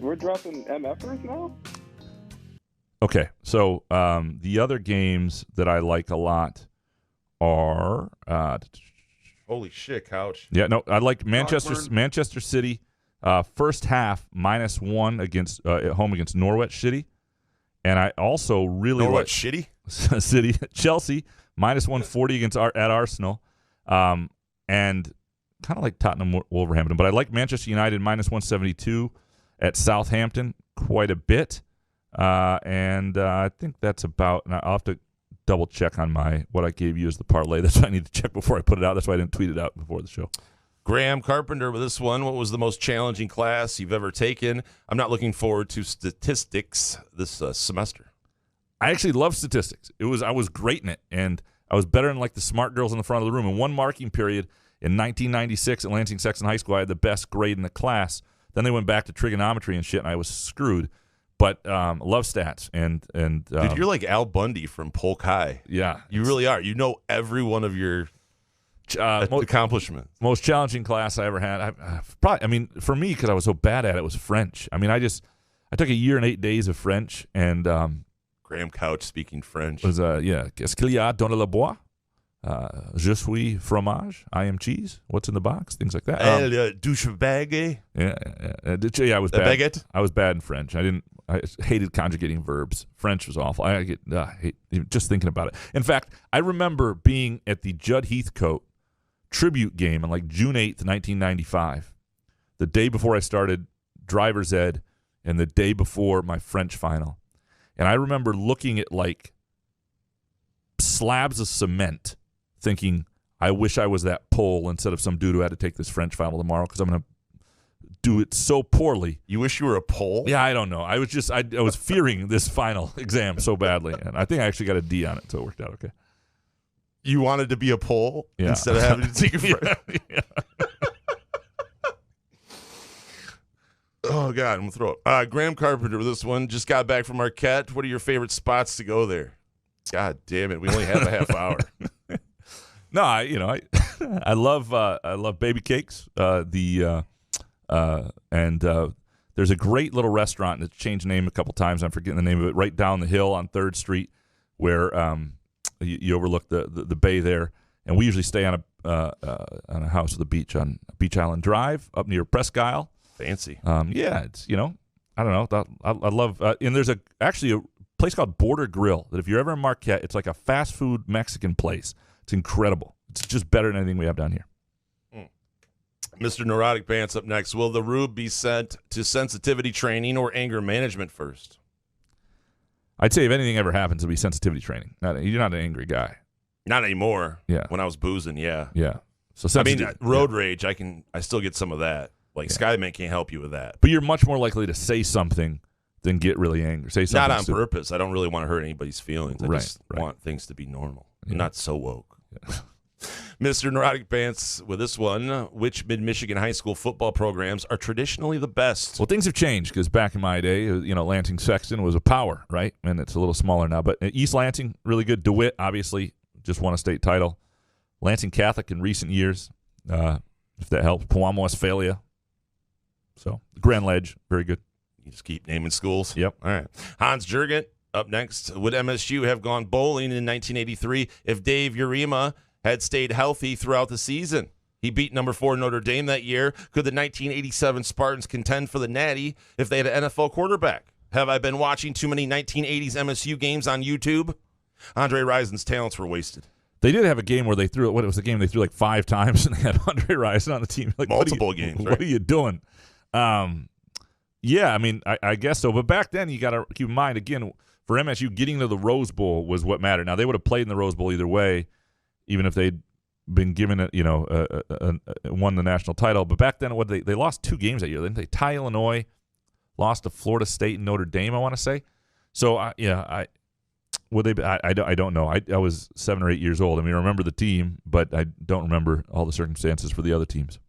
We're dropping MFers now? Okay, so the other games that I like a lot are Holy shit, Couch. I like Manchester Rockburn. City first half -1 against at home against Norwich City, and I also really Know like what shitty? City Chelsea -140 against at Arsenal, and kind of like Tottenham Wolverhampton, but I like Manchester United -172 at Southampton quite a bit. And I think that's about. And I'll have to double check on what I gave you as the parlay. That's what I need to check before I put it out. That's why I didn't tweet it out before the show. Graham Carpenter with this one. What was the most challenging class you've ever taken? I'm not looking forward to statistics this semester. I actually love statistics. I was great in it, and I was better than like the smart girls in the front of the room. In one marking period in 1996 at Lansing-Saxon High School, I had the best grade in the class. Then they went back to trigonometry and shit, and I was screwed. But love stats and Dude, you're like Al Bundy from Polk High. Yeah, You really are. You know every one of your accomplishments. most challenging class I ever had. For me, because I was so bad at it, was French. I mean, I took a year and 8 days of French, and Graham Couch speaking French. was qu'est-ce qu'il y a dans le bois? Je suis fromage. I am cheese. What's in the box? Things like that. Douche baguette. Yeah, I was A bad. baguette? I was bad in French. I hated conjugating verbs. French was awful. I hate just thinking about it. In fact, I remember being at the Judd Heathcote tribute game on like June 8th, 1995, the day before I started driver's ed and the day before my French final. And I remember looking at like slabs of cement thinking, I wish I was that Pole instead of some dude who had to take this French final tomorrow because I'm going to do it so poorly. You wish you were a Pole? Yeah, I don't know. I was fearing this final exam so badly, and I think I actually got a D on it, so it worked out okay. You wanted to be a Pole Yeah. instead of having to take a French? Yeah. Oh, God, I'm going to throw up. Graham Carpenter with this one. Just got back from Marquette. What are your favorite spots to go there? God damn it. We only have a half hour. No, I love baby cakes. There's a great little restaurant that's changed name a couple times. I'm forgetting the name of it. Right down the hill on 3rd Street, where you overlook the bay there. And we usually stay on a house with a beach on Beach Island Drive up near Presque Isle. Fancy. Yeah, it's I don't know. I love and there's actually a place called Border Grill that if you're ever in Marquette, it's like a fast food Mexican place. It's incredible. It's just better than anything we have down here. Mr. Neurotic Pants up next. Will the Rube be sent to sensitivity training or anger management first? I'd say if anything ever happens, it'll be sensitivity training. You're not an angry guy. Not anymore. Yeah. When I was boozing, yeah. Yeah. So I mean, sensitivity. road rage, I still get some of that. Like, Skyman can't help you with that. But you're much more likely to say something than get really angry. Say something. Not on stupid. purpose. I don't really want to hurt anybody's feelings. I Right, just right. want things to be normal. Yeah. I'm not so woke. Mr. Neurotic Pants with this one. Which mid-Michigan high school football programs are traditionally the best? Well, things have changed because back in my day, Lansing-Sexton was a power, right? And it's a little smaller now. But East Lansing, really good. DeWitt, obviously, just won a state title. Lansing Catholic in recent years, if that helps. Pewamo Westphalia. So, Grand Ledge, very good. You just keep naming schools? Yep. All right. Hans Jurgen up next. Would MSU have gone bowling in 1983 if Dave Urema had stayed healthy throughout the season? He beat number 4 Notre Dame that year. Could the 1987 Spartans contend for the Natty if they had an NFL quarterback? Have I been watching too many 1980s MSU games on YouTube? Andre Rison's talents were wasted. They did have a game where they threw it. What was the game? They threw like 5 times and they had Andre Rison on the team. Like, Multiple games, right? What are you doing? Yeah, I mean, I guess so. But back then, you got to keep in mind, again, for MSU, getting to the Rose Bowl was what mattered. Now, they would have played in the Rose Bowl either way, even if they'd been given it, won the national title. But back then, they lost 2 games that year. Didn't they tie Illinois, lost to Florida State and Notre Dame, I want to say. So, would they be? I don't know. I was 7 or 8 years old. I mean, I remember the team, but I don't remember all the circumstances for the other teams.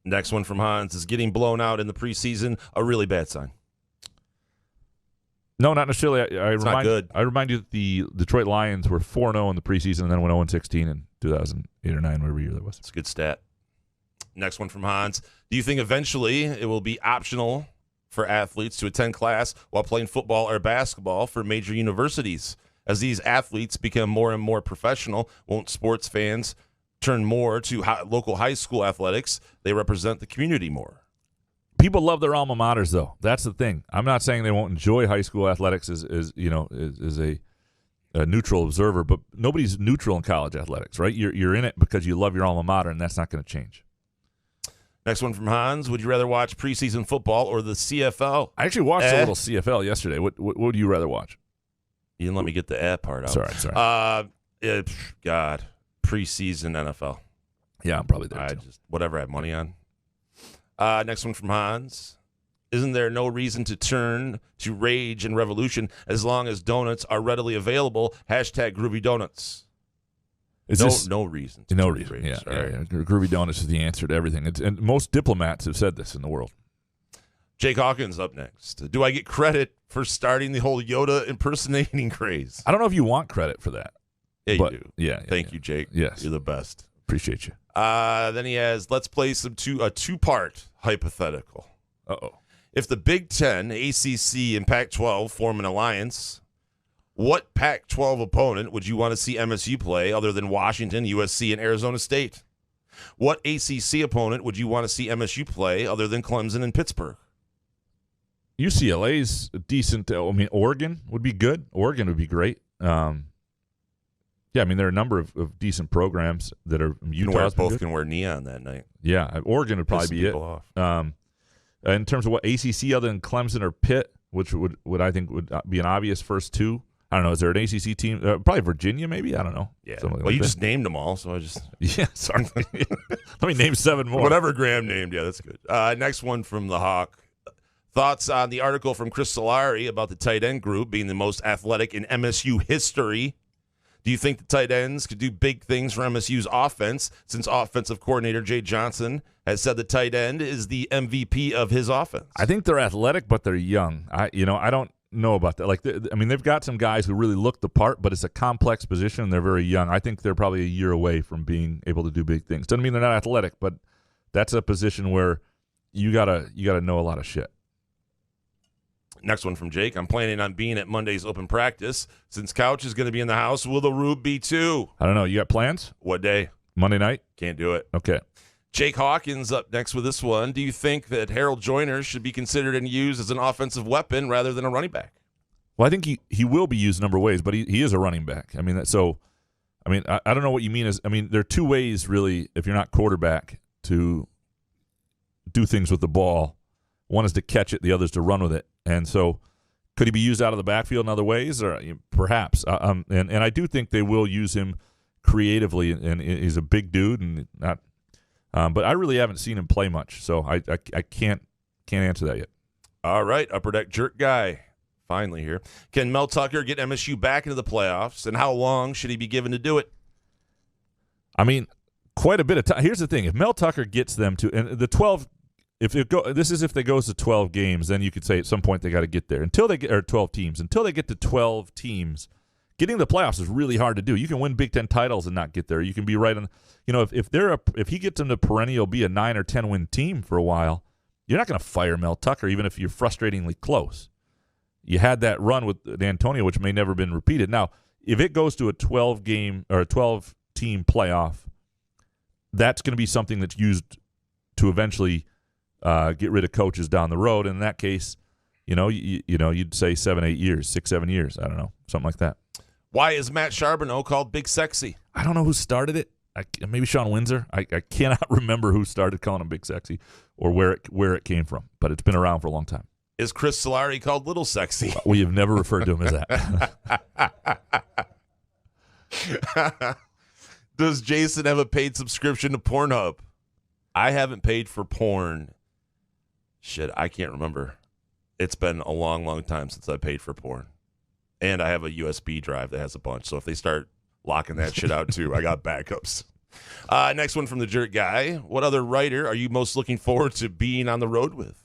Next one from Hans is getting blown out in the preseason a really bad sign? No, not necessarily. Not good. I remind you that the Detroit Lions were 4-0 in the preseason and then went 0-16 in 2008 or 9, whatever year that was. It's a good stat. Next one from Hans. Do you think eventually it will be optional for athletes to attend class while playing football or basketball for major universities? As these athletes become more and more professional, won't sports fans turn more to local high school athletics? They represent the community more. People love their alma maters, though. That's the thing. I'm not saying they won't enjoy high school athletics as a neutral observer, but nobody's neutral in college athletics, right? You're in it because you love your alma mater, and that's not going to change. Next one from Hans. Would you rather watch preseason football or the CFL? I actually watched a little CFL yesterday. What would you rather watch? You didn't let me get the part out. Sorry. God, preseason NFL. Yeah, I'm probably there, too. Whatever I have money on. Next one from Hans. Isn't there no reason to turn to rage and revolution as long as donuts are readily available? Hashtag Groovy Donuts. No reason. No reason. Yeah. Groovy Donuts is the answer to everything. And most diplomats have said this in the world. Jake Hawkins up next. Do I get credit for starting the whole Yoda impersonating craze? I don't know if you want credit for that. Yeah, you do. Yeah. Thank you, Jake. Yes. You're the best. Appreciate you. Then he has, let's play a two-part hypothetical. Uh-oh. If the Big Ten, ACC, and Pac-12 form an alliance, what Pac-12 opponent would you want to see MSU play other than Washington, USC, and Arizona State? What ACC opponent would you want to see MSU play other than Clemson and Pittsburgh? UCLA's decent. I mean, Oregon would be good. Oregon would be great. Yeah, I mean, there are a number of decent programs that are Utah's both can wear neon that night. Yeah, Oregon would probably be it. Off. In terms of what ACC other than Clemson or Pitt, which would I think would be an obvious first two. I don't know. Is there an ACC team? Probably Virginia, maybe. I don't know. Yeah. Something Well, you just named them all, so I just yeah. Sorry. Let me name 7 more. Whatever Graham named. Yeah, that's good. Next one from the Hawk. Thoughts on the article from Chris Solari about the tight end group being the most athletic in MSU history? Do you think the tight ends could do big things for MSU's offense since offensive coordinator Jay Johnson has said the tight end is the MVP of his offense? I think they're athletic, but they're young. I don't know about that. Like, they've got some guys who really look the part, but it's a complex position, and they're very young. I think they're probably a year away from being able to do big things. Doesn't mean they're not athletic, but that's a position where you gotta know a lot of shit. Next one from Jake. I'm planning on being at Monday's open practice. Since Couch is going to be in the house, will the Rube be too? I don't know. You got plans? What day? Monday night? Can't do it. Okay. Jake Hawkins up next with this one. Do you think that Harold Joyner should be considered and used as an offensive weapon rather than a running back? Well, I think he will be used a number of ways, but he is a running back. I mean, I don't know what you mean. There are 2 ways, really, if you're not quarterback, to do things with the ball. One is to catch it. The other is to run with it. And so could he be used out of the backfield in other ways? Or perhaps. And I do think they will use him creatively, and he's a big dude, and not. But I really haven't seen him play much, so I can't answer that yet. All right, Upper Deck Jerk Guy, finally here. Can Mel Tucker get MSU back into the playoffs, and how long should he be given to do it? I mean, quite a bit of time. Here's the thing: if Mel Tucker gets them to and the 12. If they goes to 12 games, then you could say at some point they got to get there. Until they get 12 teams, until they get to 12 teams, getting to the playoffs is really hard to do. You can win Big Ten titles and not get there. You can be right on. If he gets them to perennial be a 9 or 10 win team for a while, you're not going to fire Mel Tucker even if you're frustratingly close. You had that run with D'Antonio, which may never been repeated. Now, if it goes to a 12 game or a 12 team playoff, that's going to be something that's used to eventually. Get rid of coaches down the road. In that case, you'd say 7-8 years, 6-7 years. I don't know, something like that. Why is Matt Charbonneau called Big Sexy? I don't know who started it. Maybe Sean Windsor. I cannot remember who started calling him Big Sexy or where it came from, but it's been around for a long time. Is Chris Solari called Little Sexy? We have never referred to him as that. Does Jason have a paid subscription to Pornhub? I haven't paid for porn. Shit, I can't remember. It's been a long, long time since I paid for porn. And I have a USB drive that has a bunch. So if they start locking that shit out too, I got backups. Next one from the Jerk Guy. What other writer are you most looking forward to being on the road with?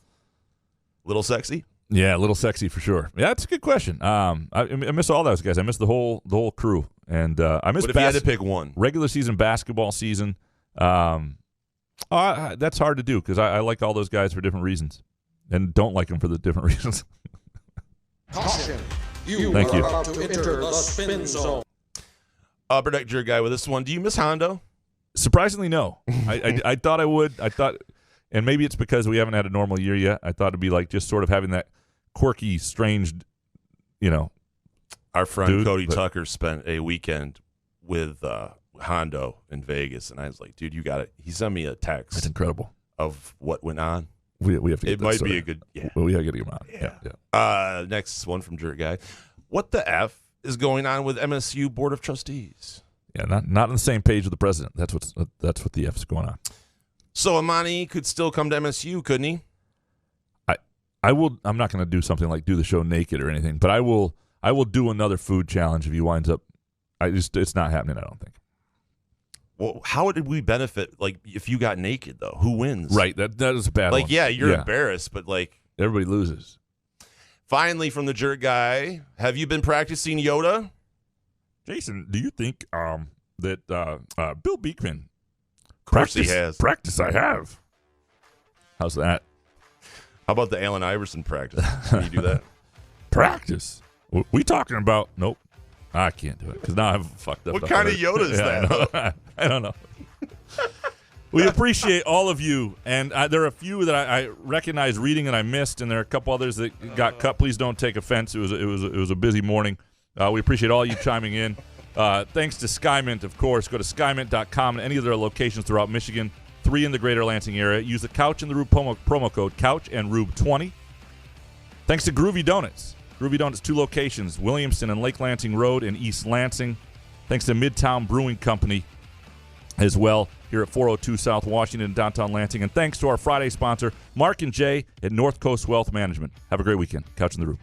Little Sexy? Yeah, a little sexy for sure. Yeah, that's a good question. I miss all those guys. I miss the whole crew, and I miss. But if you had to pick one, regular season basketball season, that's hard to do because I like all those guys for different reasons, and don't like them for the different reasons. Caution. Thank you. About to enter the spin zone. Upper Deck Jerk Guy with this one. Do you miss Hondo? Surprisingly, no. I thought I would. I thought, and maybe it's because we haven't had a normal year yet. I thought it'd be like just sort of having that quirky, strange, Our friend dude, Cody Tucker spent a weekend with Hondo in Vegas, and I was like, dude, you got it. He sent me a That's text incredible. of what went on. We have to. Get It that might sorted. be a good. Yeah. Well, we gotta get him on. Yeah. Next one from Jerk Guy. What the F is going on with MSU Board of Trustees? Yeah, not on the same page with the president. That's what the F's going on. So Amani could still come to MSU, couldn't he? I will. I'm not going to do something like do the show naked or anything, but I will do another food challenge if he winds up. It's not happening. I don't think. Well, how did we benefit? Like, if you got naked, though, who wins? Right. That is a bad one. Like, yeah, you're embarrassed, but like, everybody loses. finally, from the Jerk Guy, have you been practicing Yoda? Jason, do you think that Bill Beekman? Of course he has. Practice I have. How's that? How about the Allen Iverson practice? Can you do that? Practice. We talking about? Nope. I can't do it because now I've fucked up. What kind of Yoda is that? I don't know. We appreciate all of you, and there are a few that I recognize reading and I missed, and there are a couple others that got cut. Please don't take offense. It was a busy morning. We appreciate all you chiming in. Thanks to SkyMint, of course. Go to skymint.com and any of their locations throughout Michigan. 3 in the greater Lansing area. Use the Couch and the Rube promo code Couch and Rube 20. Thanks to Groovy Donuts. Groovy Donuts, 2 locations, Williamston and Lake Lansing Road in East Lansing. Thanks to Midtown Brewing Company as well here at 402 South Washington in downtown Lansing. And thanks to our Friday sponsor, Mark and Jay at North Coast Wealth Management. Have a great weekend. Couch and the Rube.